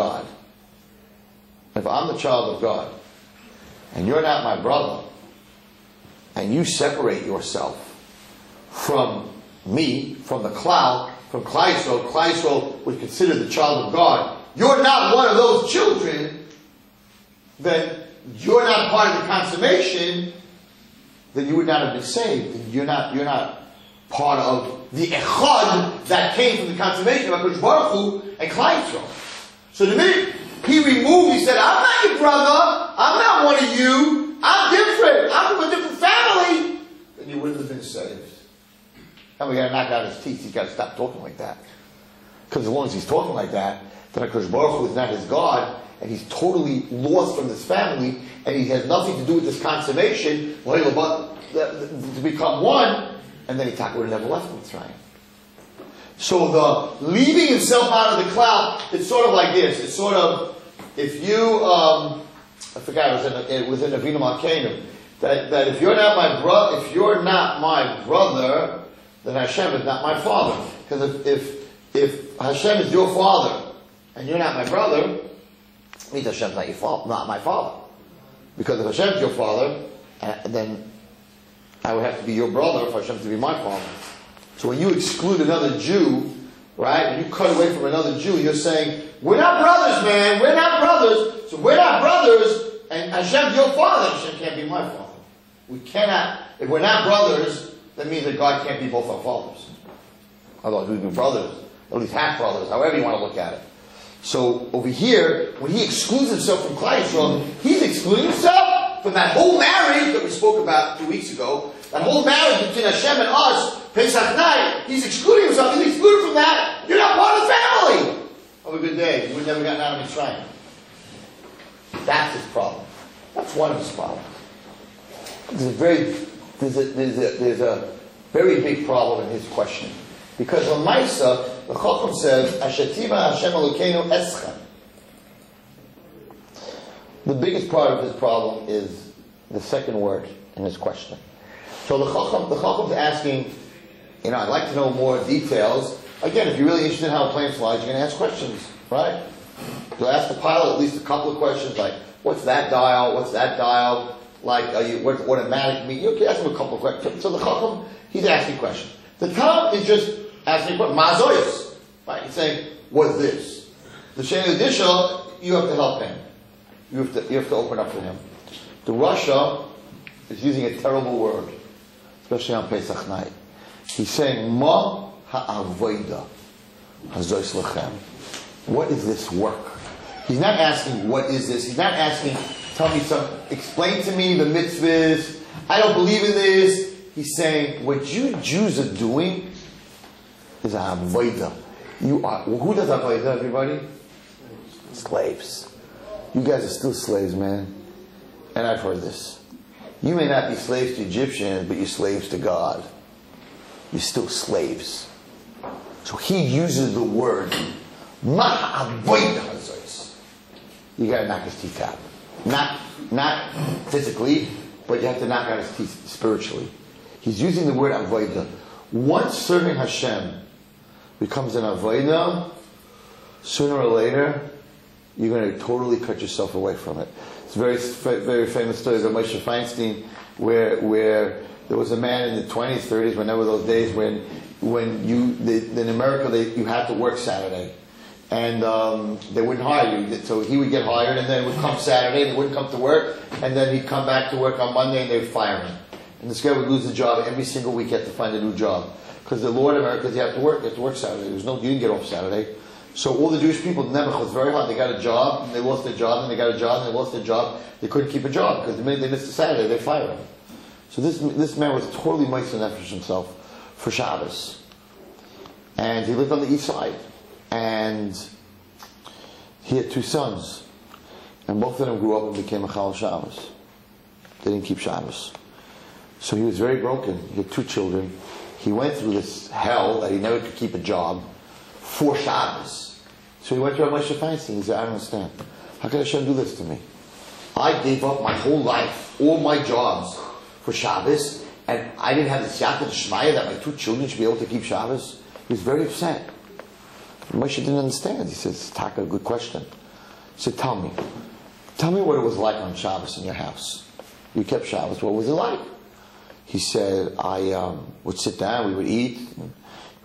God, and you're not my brother, and you separate yourself from me, from the cloud, from Klal Yisrael would consider the child of God, you're not one of those children, then you're not part of the consummation, then you would not have been saved. You're not part of the echad that came from the consummation of HaKadosh Baruch Hu and Klal Yisrael. So the minute he said, I'm not your brother, I'm not one of you, I'm different, I'm from a different family, then you wouldn't have been saved. And we got to knock out his teeth, he's got to stop talking like that. Because as long as he's talking like that, then HaKadosh Baruch Hu is not his God, and he's totally lost from this family, and he has nothing to do with this consummation, to become one, and then he would have never left Mitzrayim. So the leaving himself out of the cloud, it's sort of like this. It's sort of, if you, I forgot, it was in Avinu Malkeinu, that if you're not my brother, then Hashem is not my father. Because if Hashem is your father and you're not my brother, it means Hashem's not my father. Because if Hashem's your father, then I would have to be your brother for Hashem to be my father. So when you exclude another Jew, right, when you cut away from another Jew, you're saying, we're not brothers, man, we're not brothers. So we're not brothers, and Hashem's your father, Hashem can't be my father. We cannot, if we're not brothers, that means that God can't be both our fathers. Otherwise we'd be brothers, at least half brothers, however you want to look at it. So over here, when he excludes himself from Klal Yisrael, he's excluding himself from that whole marriage that we spoke about 2 weeks ago. That whole marriage between Hashem and us, Pesach night, he's excluding himself. He's excluded from that. You're not part of the family. Have a good day. You would never gotten out of Mitzrayim. That's his problem. That's one of his problems. There's a very big problem in his questioning. Because on Maisa, the Chacham says, Ashetiva Hashem Elokeinu Eschem. The biggest part of his problem is the second word in his question. So the Chacham's asking, I'd like to know more details. Again, if you're really interested in how a plane flies, you're going to ask questions, right? You'll ask the pilot at least a couple of questions, like, what's that dial? What's that dial? Like, what automatic mean? You can ask him a couple of questions. So the Chacham, he's asking questions. The Tam is just asking questions. Mazoyos. Right? He's saying, what's this? The Sheni Adishah, you have to help him. You have to open up for him. The Russia is using a terrible word, especially on Pesach night. He's saying, Ma ha'avoida hazois lechem. What is this work? He's not asking, what is this? He's not asking, explain to me the mitzvahs. I don't believe in this. He's saying, what you Jews are doing is avoida. Who does avoida, everybody? Slaves. You guys are still slaves, man. And I've heard this. You may not be slaves to Egyptians, but you're slaves to God. You're still slaves. So he uses the word ma'avoida hazos. You got to knock his teeth out. Not physically, but you have to knock out his teeth spiritually. He's using the word avoida. Once serving Hashem becomes an avoida, sooner or later, you're going to totally cut yourself away from it. It's a very, very famous story of Moshe Feinstein, where there was a man in the 20s, 30s, whenever those days when in America you had to work Saturday, and they wouldn't hire you. So he would get hired, and then it would come Saturday, and he wouldn't come to work, and then he'd come back to work on Monday, and they'd fire him. And this guy would lose the job every single week. He had to find a new job because the law in America is you have to work Saturday. You didn't get off Saturday. So all the Jewish people, Nebuch was very hard. They got a job, and they lost their job, and they got a job, and they lost their job. They couldn't keep a job because the minute they missed a Saturday, they fired him. So this man was totally moist nefesh himself for Shabbos, and he lived on the east side, and he had 2 sons, and both of them grew up and became a Chal Shabbos. They didn't keep Shabbos, so he was very broken. He had 2 children. He went through this hell that he never could keep a job for Shabbos. So he went to Moshe Feinstein. He said, I don't understand. How can Hashem do this to me? I gave up my whole life, all my jobs, for Shabbos, and I didn't have the siyata d'shmaya that my 2 children should be able to keep Shabbos. He was very upset. Moshe didn't understand. He says, Taka, good question. He said, tell me what it was like on Shabbos in your house. You kept Shabbos. What was it like? He said, I would sit down, we would eat,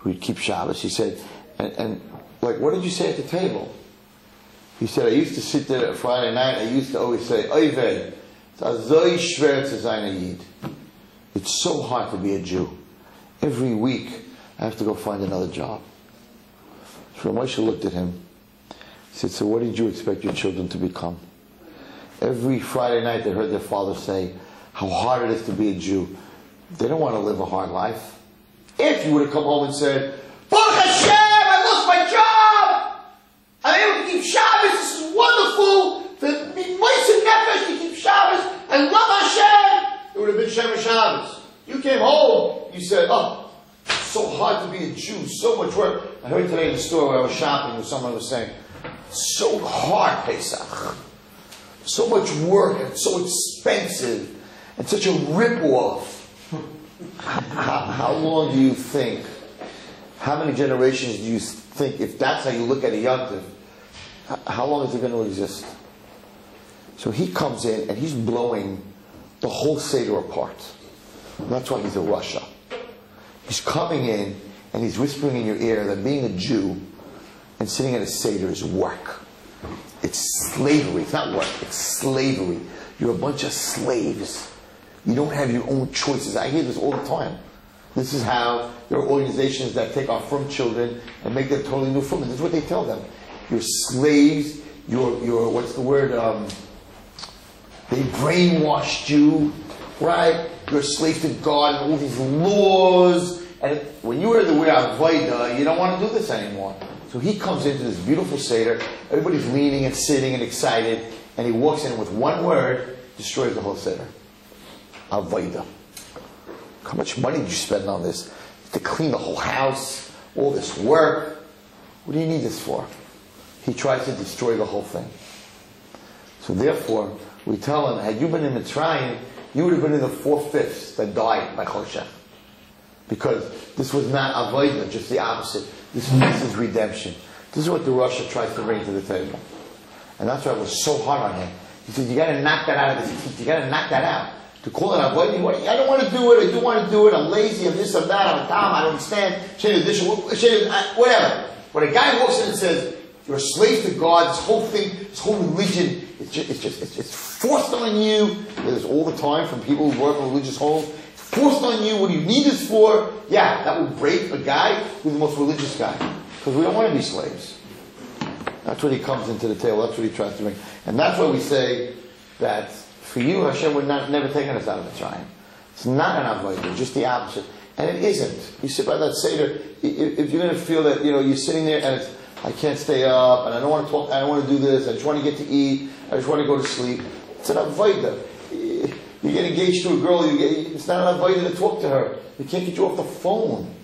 we'd keep Shabbos. He said, and like, what did you say at the table? He said, I used to sit there Friday night, I used to always say, Oivei, it's so hard to be a Jew. Every week, I have to go find another job. So Moshe looked at him. He said, so what did you expect your children to become? Every Friday night, they heard their father say how hard it is to be a Jew. They don't want to live a hard life. If you would have come home and said, Baruch Hashem, I lost my job! I'm able to keep Shabbos, this is wonderful! To be moist nefesh to keep Shabbos, I love Hashem! It would have been Shem Shabbos. You came home, you said, oh, it's so hard to be a Jew, so much work. I heard today in the store where I was shopping, where someone was saying, so hard, Pesach. So much work, and so expensive, and such a rip-off. How long do you think, how many generations do you think, if that's how you look at a Yom Tov, how long is it going to exist? So he comes in and he's blowing the whole Seder apart. And that's why he's a Russia. He's coming in and he's whispering in your ear that being a Jew and sitting at a Seder is work. It's slavery. It's not work. It's slavery. You're a bunch of slaves. You don't have your own choices. I hear this all the time. This is how there are organizations that take our frum children and make them totally new frum. This is what they tell them. You're slaves. You're what's the word? They brainwashed you, right? You're a slave to God and all these laws. And when you were the way Avodah, you don't want to do this anymore. So he comes into this beautiful Seder. Everybody's leaning and sitting and excited. And he walks in with one word, destroys the whole Seder. Avodah. How much money did you spend on this? To clean the whole house, all this work. What do you need this for? He tries to destroy the whole thing. So therefore, we tell him, had you been in Mitzrayim, you would have been in the 4/5 that died by Choshech. Because this was not Avodah, just the opposite. This is redemption. This is what the Russia tries to bring to the table. And that's why it was so hard on him. He said, you got to knock that out of his teeth. You got to knock that out. To call it Avodah, I don't want to do it. I do want to do it. I'm lazy. I'm this, I'm that. I'm a Tom. I don't understand. Whatever. When a guy walks in and says, you're a slave to God, this whole thing, this whole religion, it's forced on you. There's all the time from people who work in religious homes. Forced on you, what do you need this for? Yeah, that will break a guy who's the most religious guy. Because we don't want to be slaves. That's what he comes into the table, that's what he tries to bring. And that's why we say that for you, Hashem would never taken us out of Mitzrayim. It's not an avodah, just the opposite. And it isn't. You sit by that Seder, if you're going to feel that, you're sitting there and it's, I can't stay up, and I don't want to talk, I don't want to do this, I just want to get to eat, I just want to go to sleep. It's an avodah. You get engaged to a girl, it's not an avodah to talk to her. You can't get you off the phone.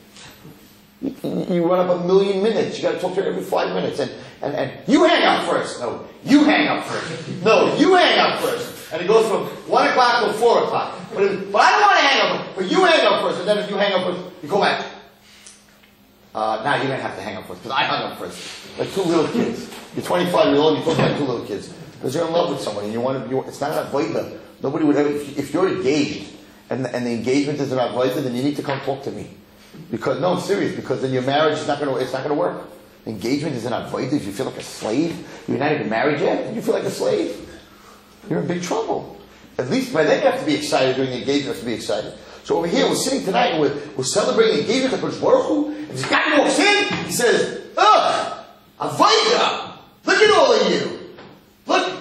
You run up 1,000,000 minutes. You got to talk to her every 5 minutes. And you hang up first. No, you hang up first. No, you hang up first. And it goes from 1 o'clock to 4 o'clock. But I don't want to hang up. But you hang up first. And then if you hang up first, you go back. Now you're going to have to hang up first. Because I hung up first. Like 2 little kids. You're 25-year-old, you talk like 2 little kids. Because you're in love with someone. And it's not an avodah. Nobody would ever, if you're engaged, and the engagement is an avodah, then you need to come talk to me. Because, no, I'm serious, because then your marriage is not going to work. Engagement is an avodah. If you feel like a slave, you're not even married yet, and you feel like a slave, you're in big trouble. At least by then you have to be excited during the engagement, you have to be excited. So over here, we're sitting tonight, and we're celebrating the engagement of Baruch Hu, and this guy walks in, he says, ugh, avodah, look at all of you. Look,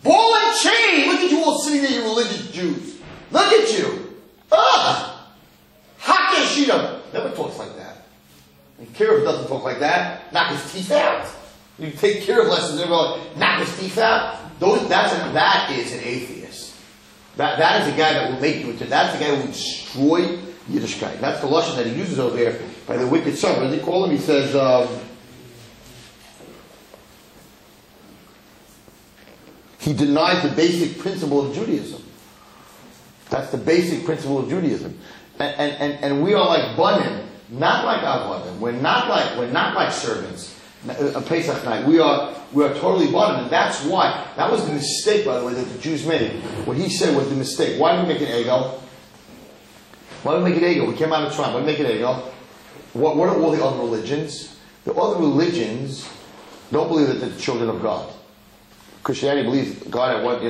ball and chain, look at you all sitting there, you religious Jews. Look at you. Ugh! Hakeshita never talks like that. And Kirov doesn't talk like that. Knock his teeth out. You take Kirov lessons and everyone knock his teeth out. That is an atheist. That is a guy that will make you into, that's the guy who will destroy Yiddishkeit. That's the lashon that he uses over there by the wicked son. What does he call him? He says, he denies the basic principle of Judaism. That's the basic principle of Judaism. And we are like banim, not like avodim. We're not like servants. A Pesach night, we are totally banim, and that's why. That was the mistake, by the way, that the Jews made. What he said was the mistake. Why did we make an ego? We came out of Trump. Why did we make an ego? What are all the other religions? The other religions don't believe that they're the children of God. Christianity believes God at one.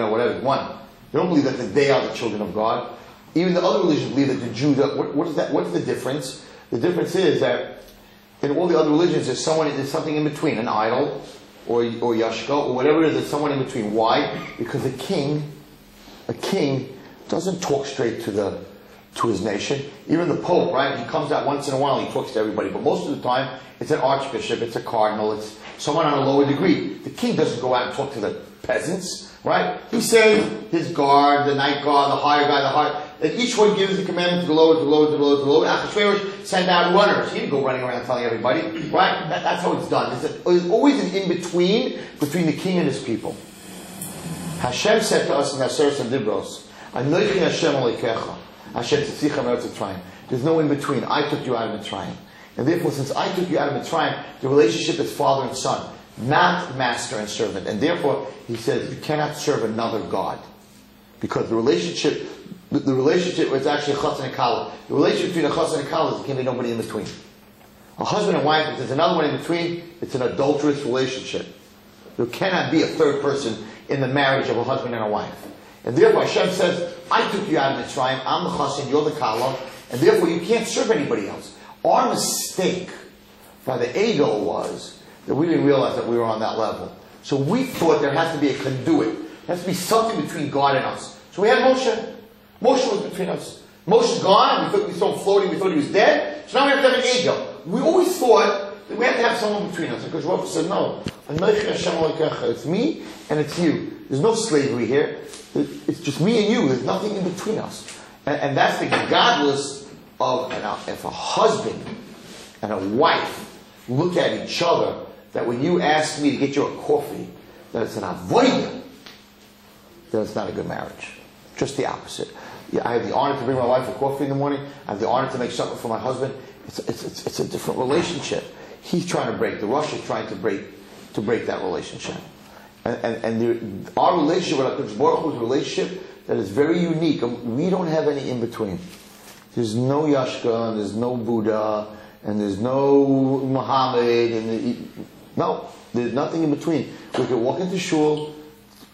They don't believe that they are the children of God. Even the other religions believe that the Jews. What is that? What's the difference? The difference is that in all the other religions, there's something in between, an idol, or yashka, or whatever it is. There's someone in between. Why? Because a king doesn't talk straight to his nation. Even the Pope, right? He comes out once in a while. He talks to everybody, but most of the time, it's an archbishop, it's a cardinal, it's someone on a lower degree. The king doesn't go out and talk to the peasants, right? He says his guard, the night guard, the higher guy, that each one gives the commandment to the lower, to the lower, to the lower, to the lower. Achashverosh sent out runners. He didn't go running around telling everybody, right? That's how it's done. There's always an in-between the king and his people. Hashem said to us in Aseres HaDibros, Anochi Hashem Alekecha, Hashem Tzitzicha Meretz Mitzrayim. There's no in-between. I took you out of Mitzrayim. And therefore, since I took you out of Mitzrayim, the relationship is father and son, not master and servant. And therefore, he says, you cannot serve another God. Because the relationship is actually a chassan and kala. The relationship between a chassan and kala is there can be nobody in between. A husband and wife, if there's another one in between, it's an adulterous relationship. There cannot be a third person in the marriage of a husband and a wife. And therefore Hashem says, I took you out of Mitzrayim, I'm the chassan, you're the kala, and therefore you can't serve anybody else. Our mistake by the ego was that we didn't realize that we were on that level. So we thought there has to be a conduit. There has to be something between God and us. So we had Moshe. Moshe was between us. Moshe's gone, we saw him floating, we thought he was dead. So now we have to have an ego. We always thought that we had to have someone between us. Because Rabbi said, no. It's me and it's you. There's no slavery here. It's just me and you. There's nothing in between us. And that's the godless of, if a husband and a wife look at each other, that when you ask me to get you a coffee, that it's an avodah, then it's not a good marriage. Just the opposite. I have the honor to bring my wife a coffee in the morning. I have the honor to make something for my husband. It's a different relationship. He's trying to break. The Rosh is trying to break that relationship. And our relationship with HaKadosh Baruch Hu is a relationship that is very unique. We don't have any in between. There's no Yashka, and there's no Buddha, and there's no Muhammad, no, there's nothing in between. We can walk into shul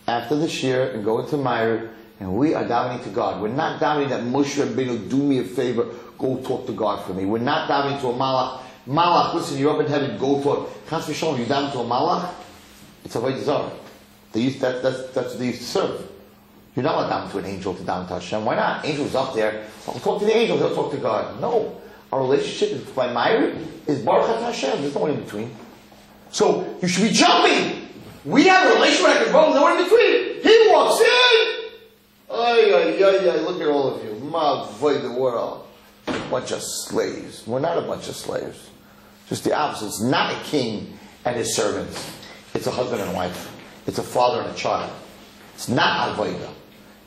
after the shir and go into Meir, and we are davening to God. We're not davening that Moshe Rabbeinu, do me a favor, go talk to God for me. We're not davening to a malach. Malach, listen, you're up in heaven, go talk. Chas v'shalom, you daven to a malach, it's avodah zarah. That's what they used to serve. You're not allowed down to an angel to down to Hashem. Why not? Angel's up there. I'll talk to the angel. They'll talk to God. No. Our relationship is by Meir is Baruch Atah Hashem. There's no one in between. So you should be jumping. We have a relationship with HaKadosh, no one in between. He walks in. Look at all of you. My void the world. A bunch of slaves. We're not a bunch of slaves. Just the opposite. It's not a king and his servants. It's a husband and a wife. It's a father and a child. It's not avodah.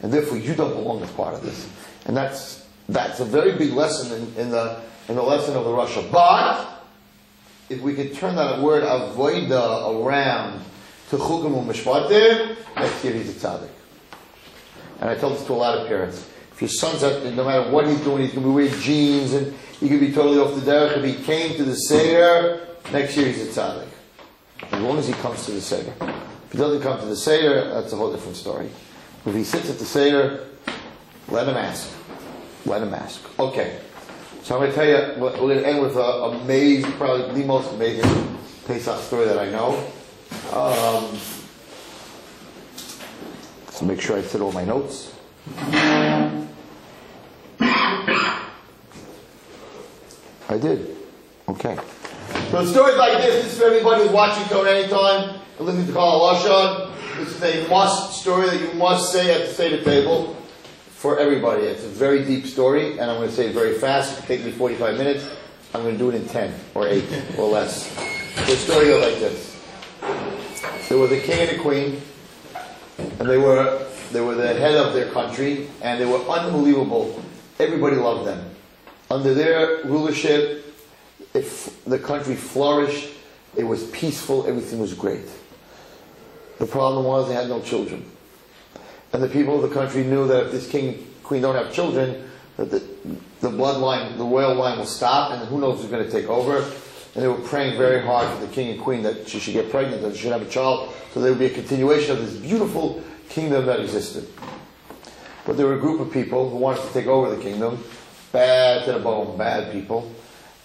And therefore you don't belong as part of this. And that's a very big lesson in the lesson of the Rasha. But if we could turn that word avodah around to chukim u'mishpatim, next year he's a tzaddik. And I told this to a lot of parents. If your son's up, no matter what he's doing, he's going to be wearing jeans and he could be totally off the derech. If he came to the Seder, next year he's a tzaddik. As long as he comes to the Seder. If he doesn't come to the Seder, that's a whole different story. If he sits at the Seder, let him ask. Let him ask. Okay. So I'm going to tell you, we're going to end with a amazing, probably the most amazing Pesach story that I know. Let's make sure I fit all my notes. I did. Okay. So stories like this is for everybody who's watching Torah anytime and listening to Kol HaLashon. This is a must story that you must say at the Seder table for everybody. It's a very deep story, and I'm going to say it very fast. It'll take me 45 minutes. I'm going to do it in 10 or 8 or less. The story goes like this. There was a king and a queen, and they were the head of their country, and they were unbelievable. Everybody loved them. Under their rulership, the country flourished. It was peaceful. Everything was great. The problem was they had no children. And the people of the country knew that if this king and queen don't have children, that the bloodline, the royal line will stop, and who knows who's going to take over. And they were praying very hard for the king and queen that she should get pregnant, that she should have a child, so there would be a continuation of this beautiful kingdom that existed. But there were a group of people who wanted to take over the kingdom, bad to the bone, bad people,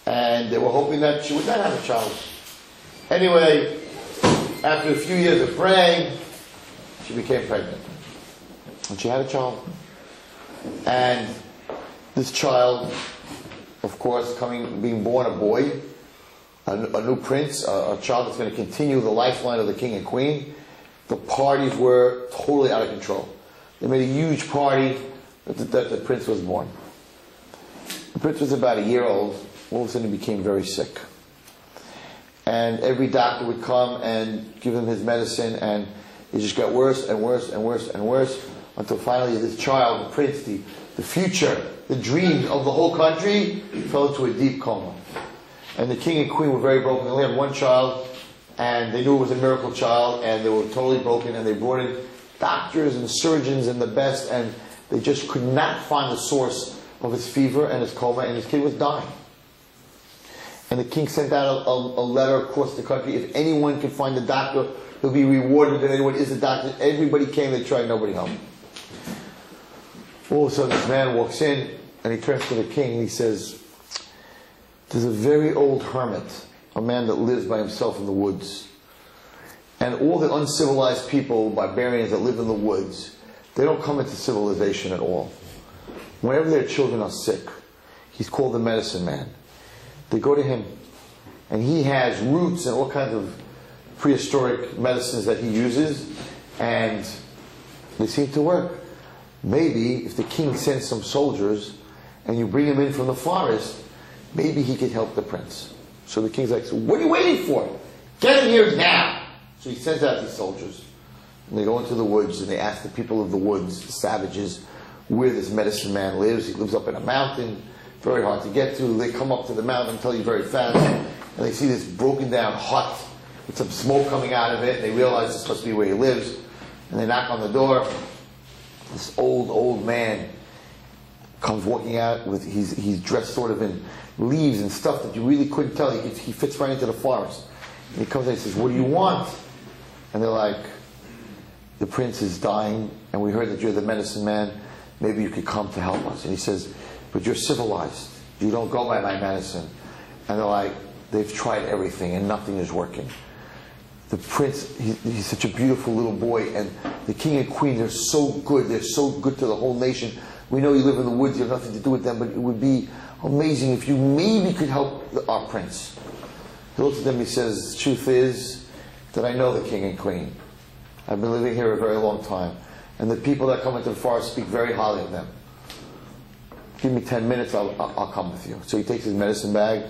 and they were hoping that she would not have a child. Anyway, after a few years of praying, she became pregnant. And she had a child. And this child, of course, being born a boy, a new prince, a child that's going to continue the lifeline of the king and queen, the parties were totally out of control. They made a huge party. that the prince was born. The prince was about a year old. All of a sudden he became very sick. And every doctor would come and give him his medicine, and it just got worse and worse and worse and worse, until finally this child, the prince, the future, the dream of the whole country, fell into a deep coma. And the king and queen were very broken. They only had one child, and they knew it was a miracle child, and they were totally broken, and they brought in doctors and surgeons and the best, and they just could not find the source of his fever and his coma, and his kid was dying. And the king sent out a letter across the country. If anyone can find a doctor, he'll be rewarded. If anyone is a doctor, everybody came, they tried, nobody helped. All of a sudden this man walks in, and he turns to the king and he says, there's a very old hermit, a man that lives by himself in the woods. And all the uncivilized people, barbarians that live in the woods, they don't come into civilization at all. Whenever their children are sick, he's called the medicine man. They go to him, and he has roots and all kinds of prehistoric medicines that he uses, and they seem to work. Maybe if the king sends some soldiers, and you bring him in from the forest, maybe he could help the prince. So the king's like, so what are you waiting for? Get him here now! So he sends out these soldiers, and they go into the woods, and they ask the people of the woods, the savages, where this medicine man lives. He lives up in a mountain, very hard to get to. They come up to the mountain, tell you very fast, and they see this broken down hut with some smoke coming out of it, and they realize this must be where he lives, and they knock on the door. This old man comes walking out with, he's dressed sort of in leaves and stuff that you really couldn't tell. He fits right into the forest. And he comes in and says, what do you want? And they're like, the prince is dying, and we heard that you're the medicine man. Maybe you could come to help us. And he says, but you're civilized. You don't go by my medicine. And they're like, they've tried everything and nothing is working. The prince, he's such a beautiful little boy, and the king and queen, they're so good. They're so good to the whole nation. We know you live in the woods, you have nothing to do with them, but it would be amazing if you maybe could help our prince. He looks at them, he says, the truth is that I know the king and queen. I've been living here a very long time. And the people that come into the forest speak very highly of them. Give me 10 minutes, I'll come with you. So he takes his medicine bag,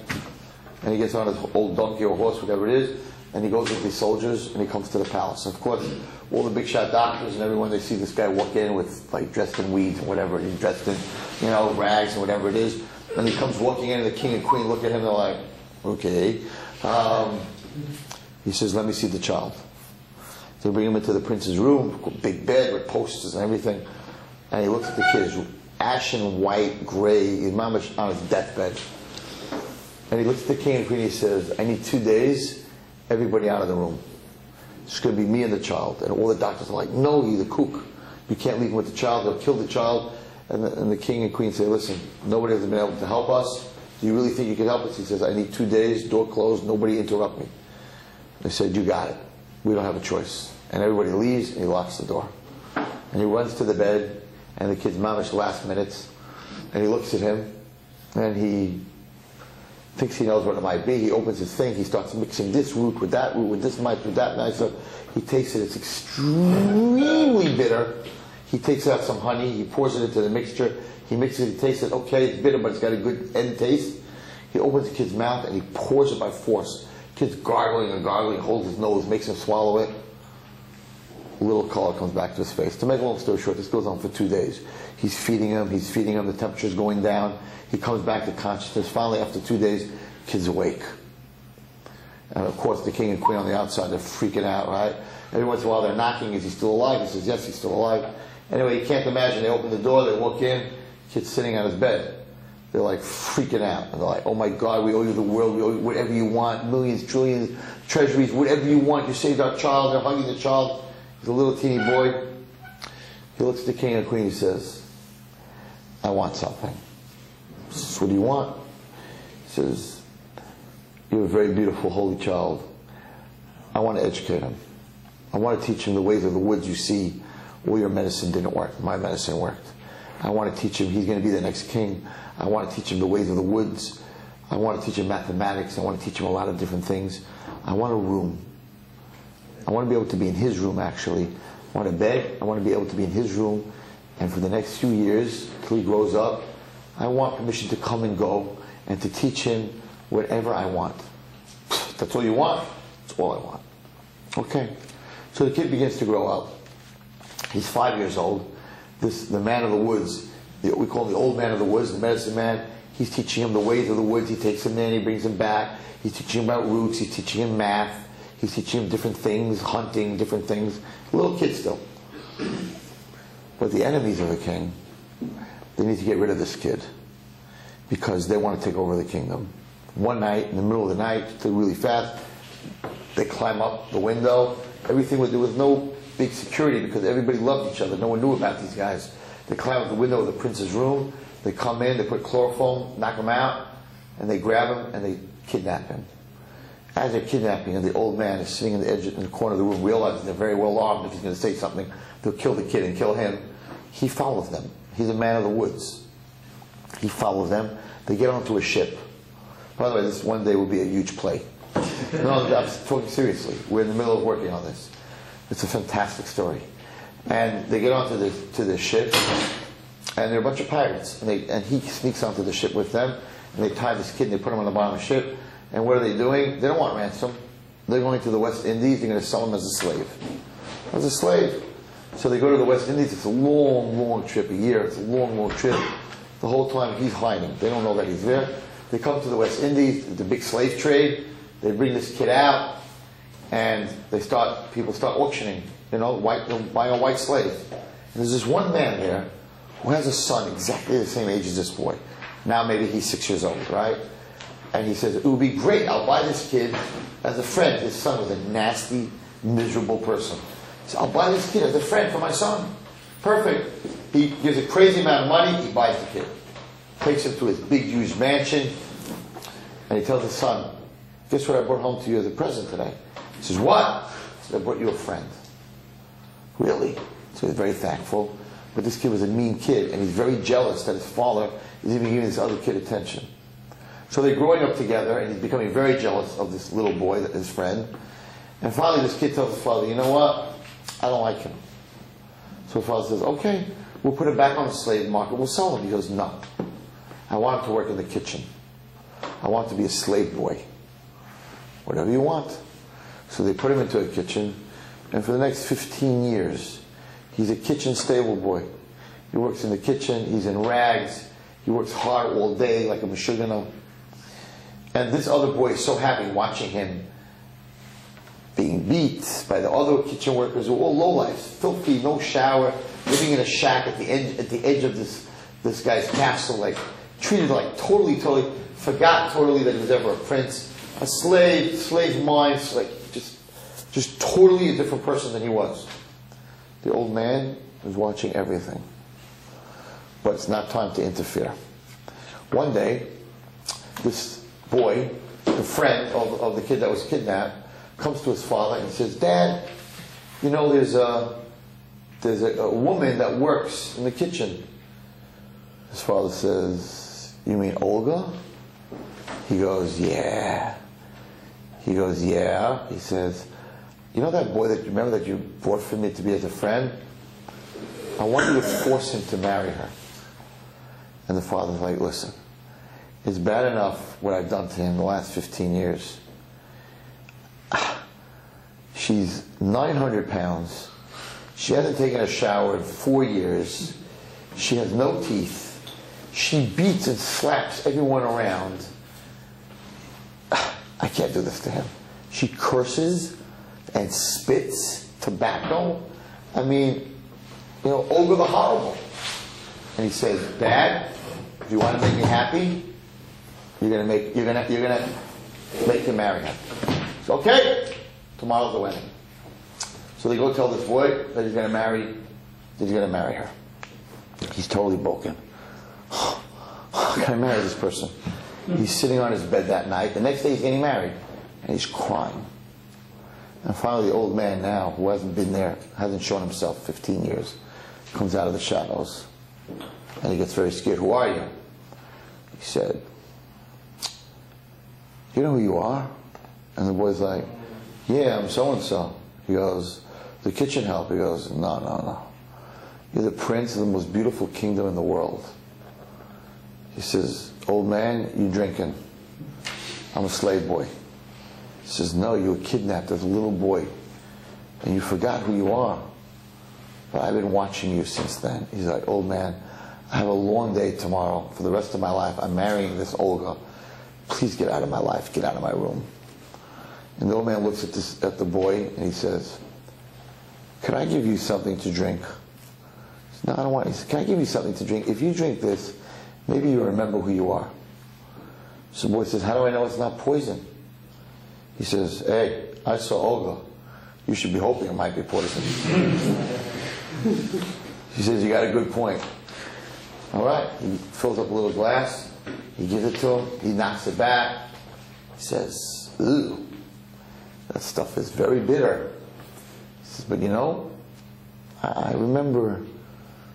and he gets on his old donkey or horse, whatever it is, and he goes with these soldiers, and he comes to the palace. Of course, all the big shot doctors and everyone, they see this guy walk in with, like, dressed in weeds and whatever, he's dressed in, rags and whatever it is, and he comes walking in, and the king and queen look at him, and they're like, okay. He says, let me see the child. They bring him into the prince's room, big bed with posters and everything, and he looks at the kid, he's ashen white, gray, his mama's on his deathbed. And he looks at the king and queen and he says, I need 2 days, everybody out of the room. It's going to be me and the child. And all the doctors are like, no, you're the kook. You can't leave him with the child, they'll kill the child. And the king and queen say, listen, nobody has been able to help us. Do you really think you can help us? He says, I need 2 days, door closed, nobody interrupt me. They said, you got it. We don't have a choice. And everybody leaves, and he locks the door. And he runs to the bed, and the kid's mamish last minutes, and he looks at him, and he thinks he knows what it might be. He opens his thing, he starts mixing this root with that root, with this might, with that might. So he takes it, it's extremely bitter. He takes out some honey, he pours it into the mixture, he mixes it, he tastes it, okay, it's bitter, but it's got a good end taste. He opens the kid's mouth, and he pours it by force. Kid's gargling and gargling, holds his nose, makes him swallow it. A little color comes back to his face. To make a long story short, this goes on for 2 days. He's feeding him, the temperature's going down. He comes back to consciousness. Finally, after 2 days, kid's awake. And of course, the king and queen on the outside, they're freaking out, right? Every once in a while, they're knocking, is he still alive? He says, yes, he's still alive. Anyway, you can't imagine, they open the door, they walk in, kid's sitting on his bed. They're like freaking out. And they're like, oh my God, we owe you the world, we owe you whatever you want, millions, trillions, treasuries, whatever you want. You saved our child, they're hugging the child. He's a little teeny boy. He looks at the king and queen, he says, I want something. He says, what do you want? He says, you're a very beautiful, holy child. I want to educate him. I want to teach him the ways of the woods. You see, all your medicine didn't work. My medicine worked. I want to teach him, he's going to be the next king. I want to teach him the ways of the woods. I want to teach him mathematics. I want to teach him a lot of different things. I want a room. I want to be able to be in his room, actually. I want a bed. I want to be able to be in his room. and for the next few years, till he grows up, I want permission to come and go and to teach him whatever I want. That's all you want? That's all I want. Okay. So the kid begins to grow up. He's 5 years old. The man of the woods, we call him the old man of the woods, the medicine man, he's teaching him the ways of the woods. He takes him in, he brings him back. He's teaching him about roots. He's teaching him math. He's teaching him different things, hunting, different things. Little kid still. But the enemies of the king, they need to get rid of this kid because they want to take over the kingdom. One night, in the middle of the night, they're really fast, they climb up the window. Everything was, there was no big security because everybody loved each other. No one knew about these guys. They climb up the window of the prince's room. They come in, they put chloroform, knock him out, and they grab him and they kidnap him. As they're kidnapping him, the old man is sitting in the corner of the room, realizing they're very well armed. If he's going to say something, they'll kill the kid and kill him. He follows them. He's a man of the woods. He follows them. They get onto a ship. By the way, this one day will be a huge play. No, I'm talking seriously. We're in the middle of working on this. It's a fantastic story. And they get onto the ship, and there are a bunch of pirates. And he sneaks onto the ship with them, and they tie this kid and they put him on the bottom of the ship. And what are they doing? They don't want ransom. They're going to the West Indies. They're going to sell him as a slave. As a slave. So they go to the West Indies. It's a long, long trip, a year. It's a long, long trip. The whole time he's hiding. They don't know that he's there. They come to the West Indies, the big slave trade. They bring this kid out, and people start auctioning, buying a white slave. And there's this one man there who has a son exactly the same age as this boy. Now maybe he's 6 years old, right? And he says, it would be great, I'll buy this kid as a friend. His son was a nasty, miserable person. So I'll buy this kid as a friend for my son. Perfect. He gives a crazy amount of money, he buys the kid. Takes him to his big, huge mansion, and he tells his son, guess what I brought home to you as a present today? He says, what? He says, I brought you a friend. Really? So he's very thankful. But this kid was a mean kid, and he's very jealous that his father is even giving this other kid attention. So they're growing up together, and he's becoming very jealous of this little boy, his friend. And finally this kid tells his father, you know what? I don't like him. So the father says, okay, we'll put him back on the slave market, we'll sell him. He goes, no. I want him to work in the kitchen. I want to be a slave boy. Whatever you want. So they put him into a kitchen, and for the next 15 years, he's a kitchen stable boy. He works in the kitchen, he's in rags, he works hard all day like a meshugano. And this other boy is so happy watching him being beat by the other kitchen workers who are all lowlifes, filthy, no shower, living in a shack at the edge of this guy's castle, like treated like totally, forgot totally that he was ever a prince, a slave mind, like just totally a different person than he was. The old man was watching everything. But it's not time to interfere. One day, this boy, the friend of the kid that was kidnapped, comes to his father and says, Dad, you know, there's a woman that works in the kitchen. His father says, you mean Olga? He goes, yeah. He goes, yeah. He says, you know that boy that you remember that you brought for me to be as a friend? I want you to force him to marry her. And the father's like, listen, it's bad enough what I've done to him the last 15 years. She's 900 pounds. She hasn't taken a shower in 4 years. She has no teeth. She beats and slaps everyone around. I can't do this to him. She curses and spits tobacco. I mean, you know, Olga the Horrible. And he says, Dad, if you want to make me happy, you're gonna make him marry her. So, okay, tomorrow's the wedding. So they go tell this boy that he's gonna marry her. He's totally broken. Can I marry this person? He's sitting on his bed that night. The next day he's getting married, and he's crying. And finally the old man now, who hasn't been there, hasn't shown himself 15 years, comes out of the shadows. And he gets very scared. Who are you? He said, you know who you are? And the boy's like, yeah, I'm so-and-so. He goes, the kitchen help. He goes, no. You're the prince of the most beautiful kingdom in the world. He says, old man, you drinking. I'm a slave boy. He says, no, you were kidnapped as a little boy. And you forgot who you are. But I've been watching you since then. He's like, old man, I have a long day tomorrow. For the rest of my life, I'm marrying this Olga. Please get out of my life. Get out of my room. And the old man looks at the boy and he says, can I give you something to drink? He says, no, I don't want it. He says, can I give you something to drink? If you drink this, maybe you'll remember who you are. So the boy says, how do I know it's not poison? He says, hey, I saw Olga. You should be hoping it might be poison. He says, you got a good point. All right. He fills up a little glass. He gives it to him. He knocks it back. He says, ooh, that stuff is very bitter. He says, but you know, I remember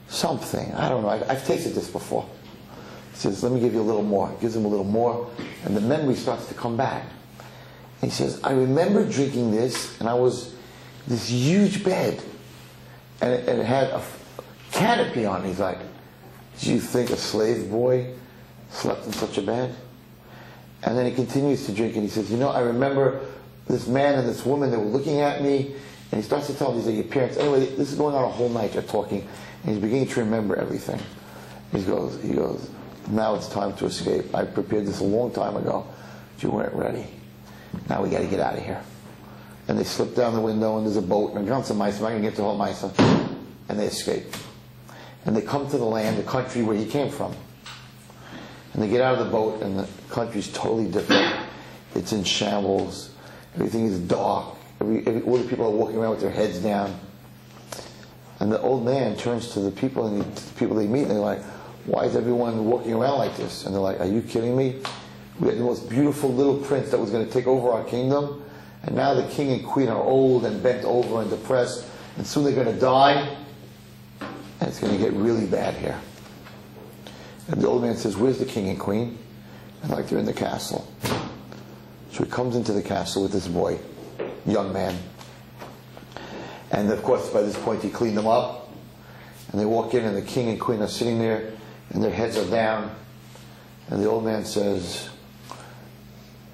something. I don't know. I've tasted this before. He says, let me give you a little more. He gives him a little more, and the memory starts to come back. And he says, I remember drinking this, and I was this huge bed, and it had a canopy on it. He's like, do you think a slave boy slept in such a bed? And then he continues to drink, and he says, you know, I remember this man and this woman that were looking at me, and he starts to tell them, he's like, your parents, anyway, this is going on a whole night, they're talking, and he's beginning to remember everything. He goes, now it's time to escape. I prepared this a long time ago, but you weren't ready. Now we got to get out of here. And they slip down the window, and there's a boat, and I'm going to get to whole Misa, and they escape. And they come to the land, the country where he came from. And they get out of the boat, and the country's totally different. It's in shambles. Everything is dark. All the people are walking around with their heads down. And the old man turns to the people, and the people they meet, and they're like, why is everyone walking around like this? And they're like, are you kidding me? We had the most beautiful little prince that was going to take over our kingdom, and now the king and queen are old and bent over and depressed, and soon they're going to die, and it's going to get really bad here. And the old man says, where's the king and queen? And like, they're in the castle. So he comes into the castle with this boy, young man. And of course, by this point, he cleaned them up. And they walk in, and the king and queen are sitting there, and their heads are down. And the old man says,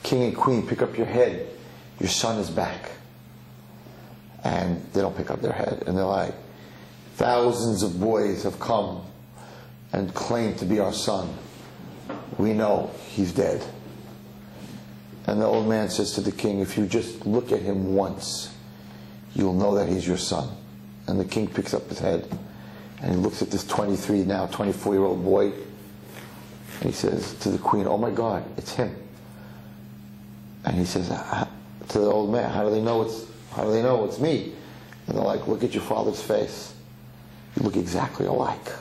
king and queen, pick up your head. Your son is back. And they don't pick up their head. And they're like, thousands of boys have come and claimed to be our son. We know he's dead. And the old man says to the king, if you just look at him once, you'll know that he's your son. And the king picks up his head, and he looks at this 23, now 24-year-old boy, and he says to the queen, oh my God, it's him. And he says to the old man, how do they know it's me? And they're like, look at your father's face. You look exactly alike.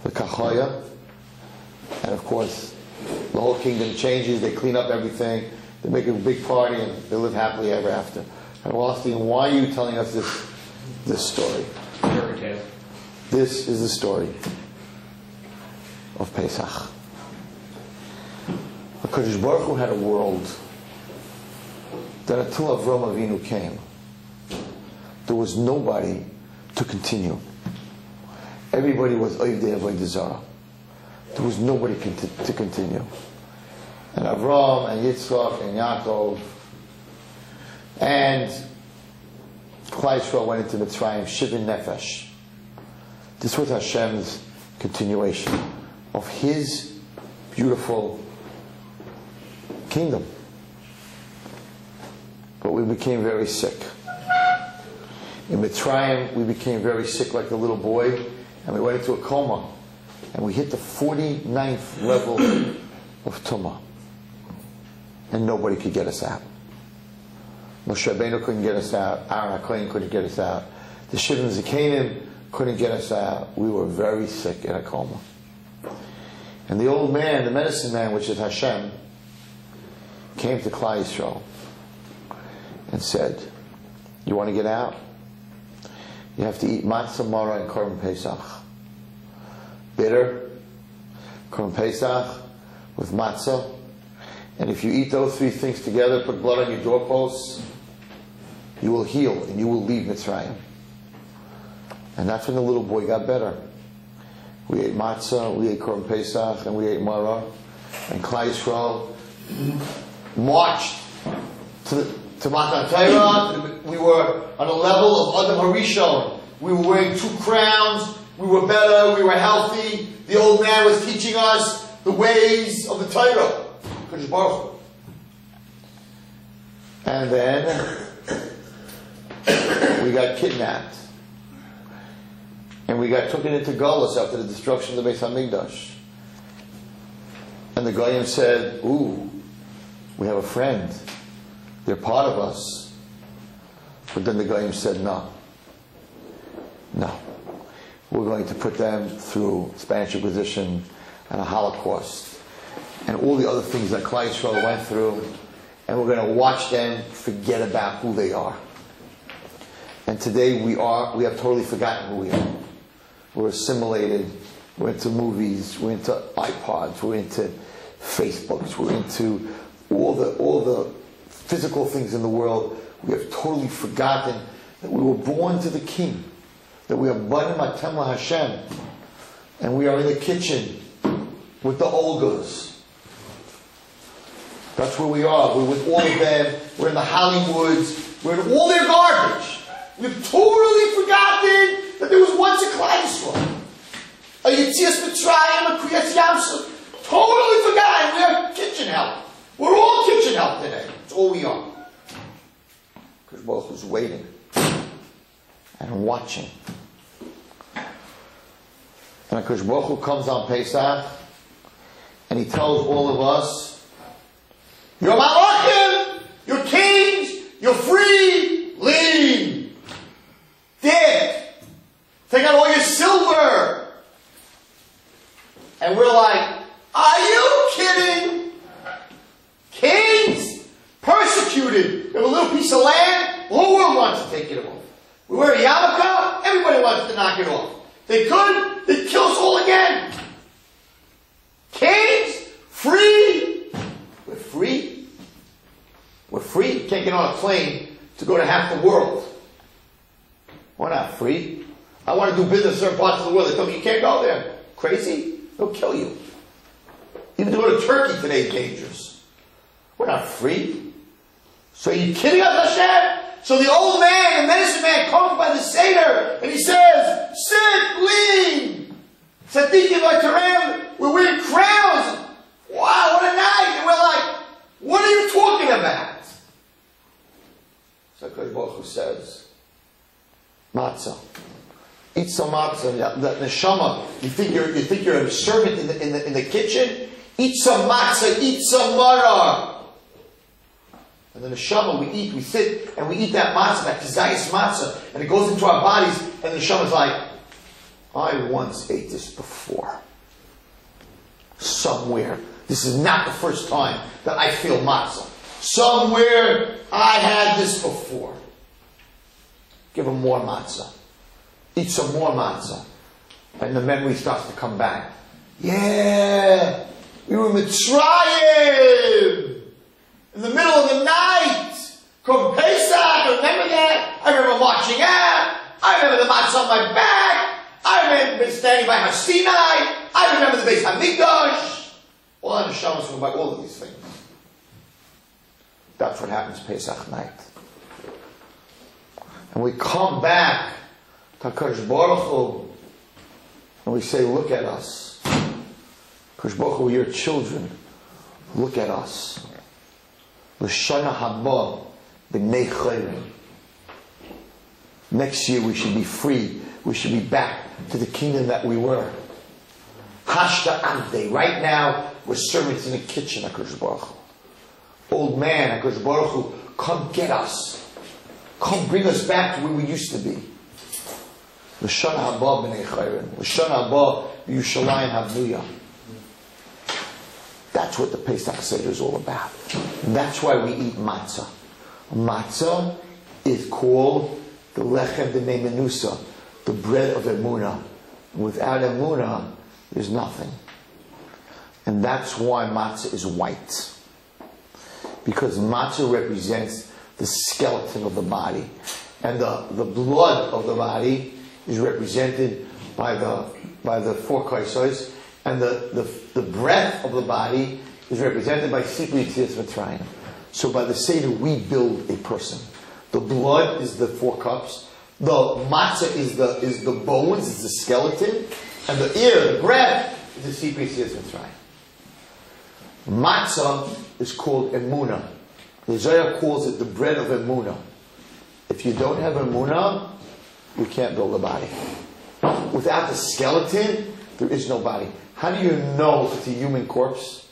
The Kachoya, and of course, the whole kingdom changes. They clean up everything. They make a big party, and they live happily ever after. And Wallerstein, why are you telling us this story? Fairy tale. This is the story of Pesach. HaKadosh Baruch Hu had a world that until Avraham Avinu came, there was nobody to continue. Everybody was Oivdei Avodah Zarah. There was nobody to continue. And Avraham and Yitzchak and Yaakov and Klal Yisrael went into Mitzrayim, Shivin Nefesh. This was Hashem's continuation of His beautiful kingdom. But we became very sick. In Mitzrayim, we became very sick like a little boy, and we went into a coma. And we hit the 49th level of Tumah. And nobody could get us out. Moshe Rabbeinu couldn't get us out. Aaron HaKohen couldn't get us out. The Shivim Zikanim couldn't get us out. We were very sick in a coma. And the old man, the medicine man, which is Hashem, came to Klal Yisrael and said, you want to get out? You have to eat matzah, maror, and korban Pesach. Bitter, korban Pesach, with matzah. And if you eat those three things together, put blood on your doorposts, you will heal and you will leave Mitzrayim. And that's when the little boy got better. We ate matzah, we ate Korban Pesach, and we ate maror. And Klal Yisrael marched to Matan Torah. We were on a level of Adam Harishon. We were wearing 2 crowns. We were better. We were healthy. The old man was teaching us the ways of the Torah. Kadosh Baruch Hu. And then we got kidnapped. And we got taken into Golus after the destruction of the Beis HaMikdash. And the Goyim said, ooh, we have a friend. They're part of us. But then the Goyim said, no. We're going to put them through Spanish Inquisition and a Holocaust and all the other things that Klal Yisrael went through, and we're going to watch them forget about who they are. And today we have totally forgotten who we are. We're assimilated. We're into movies. We're into iPods. We're into Facebooks. We're into all the physical things in the world. We have totally forgotten that we were born to the King, that we are Banim Atem LaHashem, and we are in the kitchen with the Olgas. That's where we are. We're with all of them. We're in the Hollywoods. We're in all their garbage. We've totally forgotten that there was once a Klal Yisrael, a Yetzias Mitzrayim, a Kriyas Yamsuf. Totally forgotten. We are kitchen help. We're all kitchen help today. That's all we are. Because Baruch Hu's waiting and watching. And HaKadosh Baruch Hu comes on Pesach and he tells all of us, you're malachim, you're kings, you're free, lean, dip, take out all your silver. And we're like, are you kidding? Kings, persecuted, you have a little piece of land, the whole world wants to take it off. We wear a yarmulke, everybody wants to knock it off. They could, they'd kill us all again. Kings, free. We're free. We're free. You can't get on a plane to go to half the world. We're not free. I want to do business in certain parts of the world. They tell me you can't go there. Crazy? They'll kill you. Even to go to Turkey today is dangerous. We're not free. So are you kidding us, Hashem? So the old man, the medicine man, comes by the Seder and he says, sit, lean. Tzaddikim v'Torah, we're wearing crowns. Wow, what a night. And we're like, what are you talking about? So HaKadosh Baruch Hu says, matzah. Eat some matzah. The neshama, you think you're a servant in the kitchen? Eat some matzah, eat some maror. And the neshama, we sit and we eat that matzah, that kizayis matzah, and it goes into our bodies, and the neshama's like, I once ate this before. Somewhere. This is not the first time that I feel matzah. Somewhere I had this before. Give them more matzah. Eat some more matzah. And the memory starts to come back. Yeah, we were Mitzrayim. In the middle of the night. Korban Pesach, I remember that. I remember marching out. I remember the matzah on my back. I remember standing by Har Sinai. I remember the Beis HaMikdash. All the neshamas from about all of these things. That's what happens Pesach night. And we come back to HaKadosh Baruch Hu and we say, look at us. HaKadosh Baruch Hu, your children. Look at us. L'shana haba b'nei chayrim. Next year we should be free. We should be back to the kingdom that we were. Hashta amdei. Right now we're servants in the kitchen, HaKadosh Baruch Hu. Old man, HaKadosh Baruch Hu, come get us. Come bring us back to where we used to be. L'shana haba b'nei chayrim. L'shana haba b'Yushalayim habnuya. That's what the Pesach Seder is all about. And that's why we eat matzah. Matzah is called the lechem b'nei menusa, the bread of emunah. Without emunah, there's nothing. And that's why matzah is white. Because matzah represents the skeleton of the body. And the blood of the body is represented by the four kaisos, and the breath of the body is represented by Sipri Tzias Mitzrayim. So by the Seder we build a person. The blood is the four cups. The matzah is the bones, is the skeleton, and the ear, the breath, is the Sipri Tzias Mitzrayim. Matzah is called emunah. The Zohar calls it the bread of emunah. If you don't have emunah, you can't build a body. Without the skeleton, there is no body. How do you know if it's a human corpse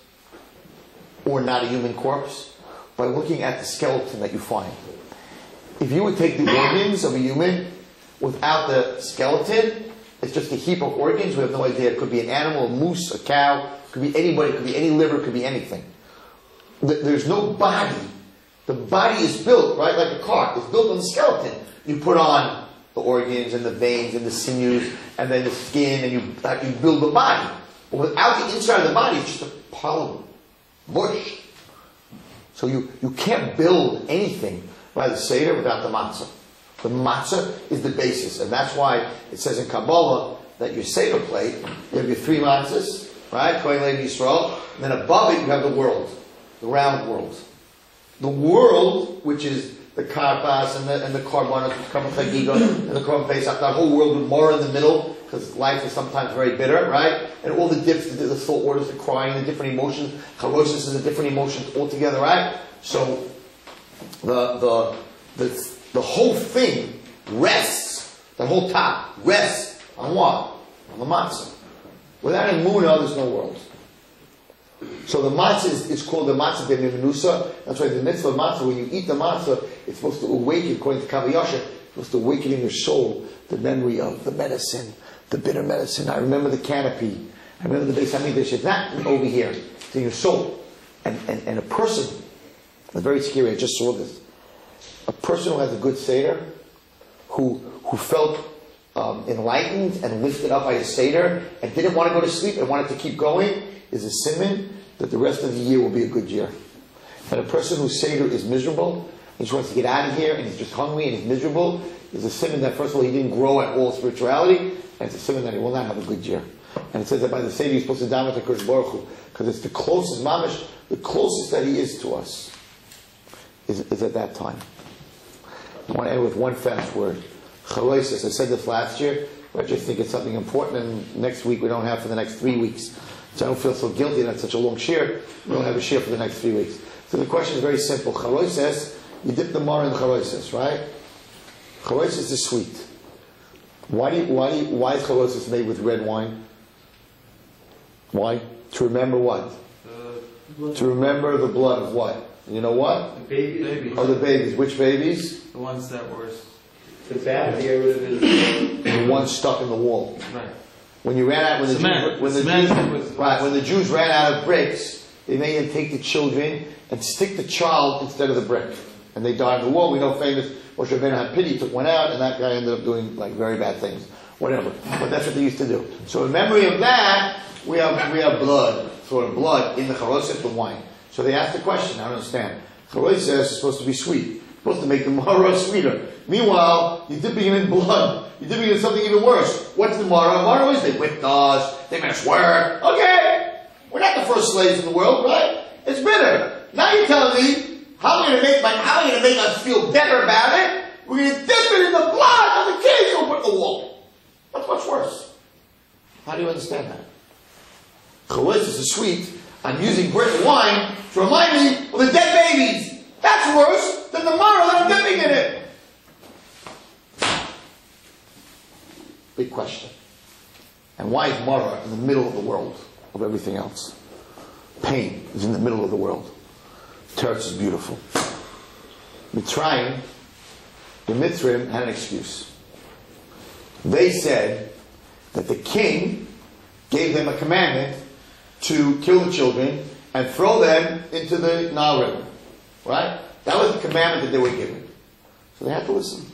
or not a human corpse? By looking at the skeleton that you find. If you would take the organs of a human without the skeleton, it's just a heap of organs. We have no idea. It could be an animal, a moose, a cow. It could be anybody. It could be any liver. It could be anything. There's no body. The body is built, right, like a car. It's built on the skeleton. You put on the organs and the veins and the sinews and then the skin, and you build the body. But without the inside of the body, it's just a pile of mush. So you can't build anything by the Seder without the matzah. The matzah is the basis. And that's why it says in Kabbalah that your Seder plate, you have your three matzahs, right? Kohen Levi Yisrael. And then above it you have the world. The round world. The world, which is the karpas and the korbanos, which come with chagiga, and the korban Pesach, that whole world with more in the middle, because life is sometimes very bitter, right? And all the dips, the salt waters, the crying, the different emotions, charosis is the different emotions all together, right? So the whole thing rests, the whole top rests on what? On the matzah. Without emunah, there's no world. So the matzah is called the matzah de mimenusa. That's why the mitzvah of matzah, when you eat the matzah, it's supposed to awaken, according to Kaviyasha, it's supposed to awaken in your soul the memory of the medicine, the bitter medicine. I remember the canopy. I remember the Beis Hamikdash. It's not over here. It's in your soul. And a person, it's very scary, I just saw this. A person who has a good Seder, who felt enlightened and lifted up by his Seder, and didn't want to go to sleep and wanted to keep going, is a simon that the rest of the year will be a good year. And a person whose Seder is miserable, he just wants to get out of here, and he's just hungry and he's miserable, is a simon that, first of all, he didn't grow at all spirituality, and it's a simon that he will not have a good year. And it says that by the Seder you're supposed to daven to Kodesh Baruch Hu, because it's the closest, mamish, the closest that he is to us, is at that time. I want to end with one fast word. Chaloises. I said this last year, but I just think it's something important, and next week we don't have for the next 3 weeks. So I don't feel so guilty that it's such a long shir. We don't have a shir for the next 3 weeks. So the question is very simple. Chaloises, you dip the mar in chaloises, right? Chaloises is sweet. Why is chaloises made with red wine? Why? To remember what? To remember the blood of what? You know what? The babies. Oh, the babies. Which babies? The ones that were... The bad here with The ones stuck in the wall. Right. When you ran out, when the Jews ran out of bricks, they made them take the children and stick the child instead of the brick, and they died in the wall. We know famous Moshe Rabbeinu had pity, took one out, and that guy ended up doing like very bad things. Whatever, but that's what they used to do. So in memory of that, we have blood, sort of blood in the charoset, the wine. So they asked the question. I don't understand. Charoset is supposed to be sweet, supposed to make the maror sweeter. Meanwhile, you're dipping it in blood. You're dipping it in something even worse. What's the maror? Maror is they whipped us, they made us work. Okay, we're not the first slaves in the world, right? It's bitter. Now you're telling me how are you going to make us feel better about it? We're going to dip it in the blood of the kids who put in the wall. That's much worse. How do you understand that? Chalos is sweet. I'm using bread and wine to remind me of the dead babies. That's worse than the maror that I'm dipping in it. Big question. And why is maror in the middle of the world of everything else? Pain is in the middle of the world. Teretz is beautiful. Mitzrayim, the Mitzrayim had an excuse. They said that the king gave them a commandment to kill the children and throw them into the Nile River. Right? That was the commandment that they were given. So they had to listen.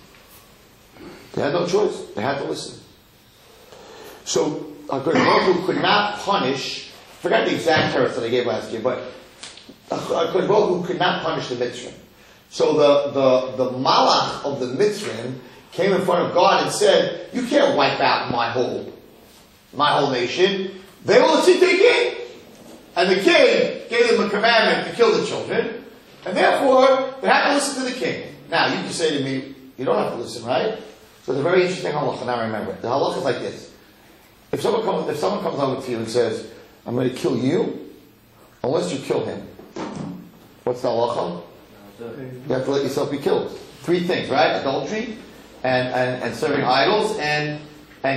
They had no choice. They had to listen. So HaKadosh Baruch Hu could not punish, I forgot the exact terms that I gave last year, but HaKadosh Baruch Hu could not punish the Mitzrayim. So the Malach of the Mitzrayim came in front of God and said, you can't wipe out my whole nation. They will listen to the king. And the king gave them a commandment to kill the children. And therefore, they have to listen to the king. Now, you can say to me, you don't have to listen, right? So it's a very interesting halacha. Now remember, the halacha is like this. If someone comes over to you and says, I'm going to kill you, unless you kill him. What's the halacha? You have to let yourself be killed. 3 things, right? Adultery, and serving idols, and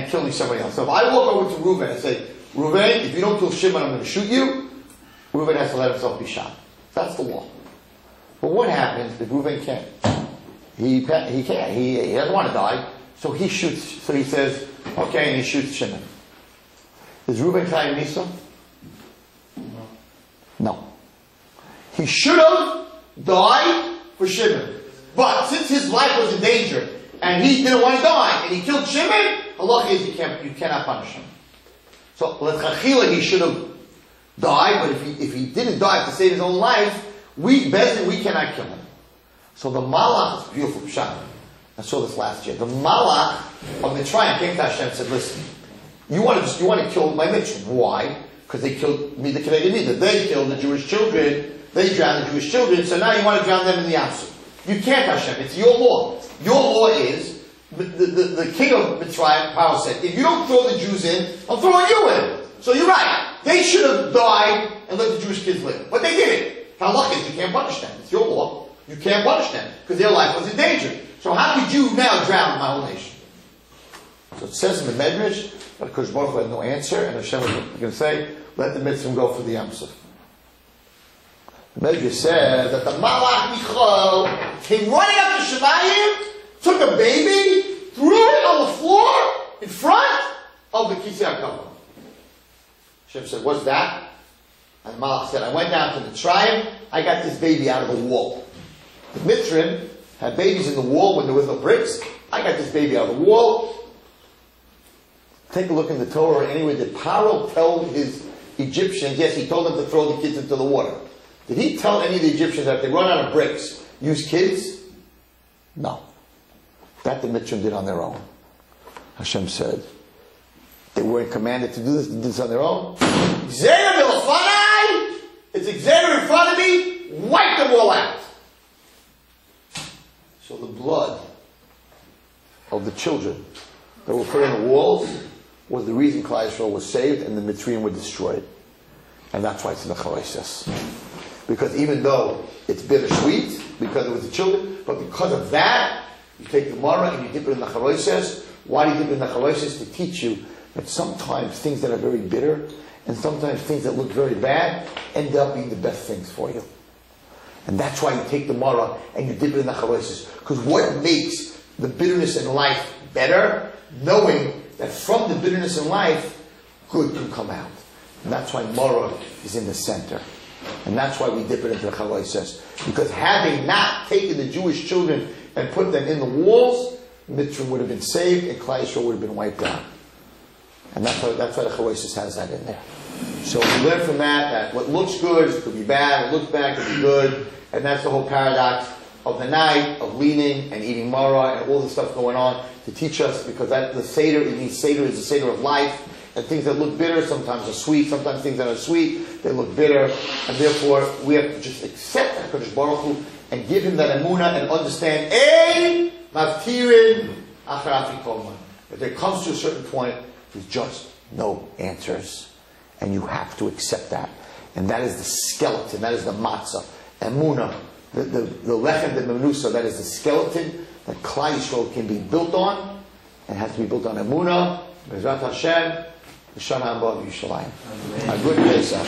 killing somebody else. So if I walk over to Reuven and say, Reuven, if you don't kill Shimon, I'm going to shoot you, Reuven has to let himself be shot. That's the law. But what happens if Reuven can't? He can't. He doesn't want to die, so he shoots. So he says, okay, and he shoots Shimon. Is Reuven Chaim Misa? No. He should have died for Shimon. But since his life was in danger, and he didn't want to die, and he killed Shimon, halacha is you cannot punish him. So, l'chachila, he should have died, but if he didn't die to save his own life, we cannot kill him. So the malach, it's beautiful pshat. I saw this last year. The malach of Mitzrayim came to Hashem and said, listen, you want to kill my Mitzrayim. Why? Because they killed Mida Keneged Mida. They killed the Jewish children. They drowned the Jewish children. So now you want to drown them in the Yamsuf. You can't, Hashem. It's your law. Your law is, the king of Mitzrayim, Paro said, if you don't throw the Jews in, I'm throwing you in. So you're right. They should have died and let the Jewish kids live. But they didn't. Halakha is you can't punish them. It's your law. You can't punish them because their life was in danger. So how could you now drown my whole nation? So it says in the Medrash, but Kosh Baruch Hu had no answer, and Hashem was going to say, let the Mitzvah go for the Yamsuf. The Medrash says that the Malach Michal came running up to Shemayim, took a baby, threw it on the floor in front of the Kisei HaKavod. Hashem said, what's that? And the Malach said, I went down to the tribe, I got this baby out of the wall. The Mitzrayim had babies in the wall when there was no bricks. I got this baby out of the wall. Take a look in the Torah. Anyway, did Paro tell his Egyptians, yes, he told them to throw the kids into the water. Did he tell any of the Egyptians that if they run out of bricks, use kids? No. That the Mitzrayim did on their own. Hashem said, they weren't commanded to do this, they did this on their own. It's a Xer in front of me, wipe them all out. So the blood of the children that were put in the walls was the reason Klal Yisrael was saved and the Mitzrayim were destroyed. And that's why it's in the Charoises. Because even though it's bittersweet, because it was the children, but because of that, you take the Gemara and you dip it in the Charoises. Why do you dip it in the Charoises? To teach you that sometimes things that are very bitter and sometimes things that look very bad end up being the best things for you. And that's why you take the Mara and you dip it in the Charoises. Because what makes the bitterness in life better? Knowing that from the bitterness in life, good can come out. And that's why Mara is in the center. And that's why we dip it into the Charoises. Because having not taken the Jewish children and put them in the walls, Mitzrayim would have been saved and Klal Yisrael would have been wiped out. And that's why the Charoises has that in there. So we learn from that what looks good could be bad, what looks bad could be good. And that's the whole paradox of the night, of leaning and eating Mara and all the stuff going on to teach us, because that the Seder, it means Seder is the Seder of life, and things that look bitter sometimes are sweet, sometimes things that are sweet, they look bitter, and therefore we have to just accept HaKadosh Baruch Hu and give him that emunah and understand, Ein Mavtirin Achar Afikoman. If there comes to a certain point, there's just no answers. And you have to accept that. And that is the skeleton, that is the matzah. Emunah, the lechem, the menusa, that is the skeleton that Klal Yisrael can be built on, and has to be built on Emunah, Bezrat Hashem, L'Shana Haba V'Yushalayim. A good Pesach.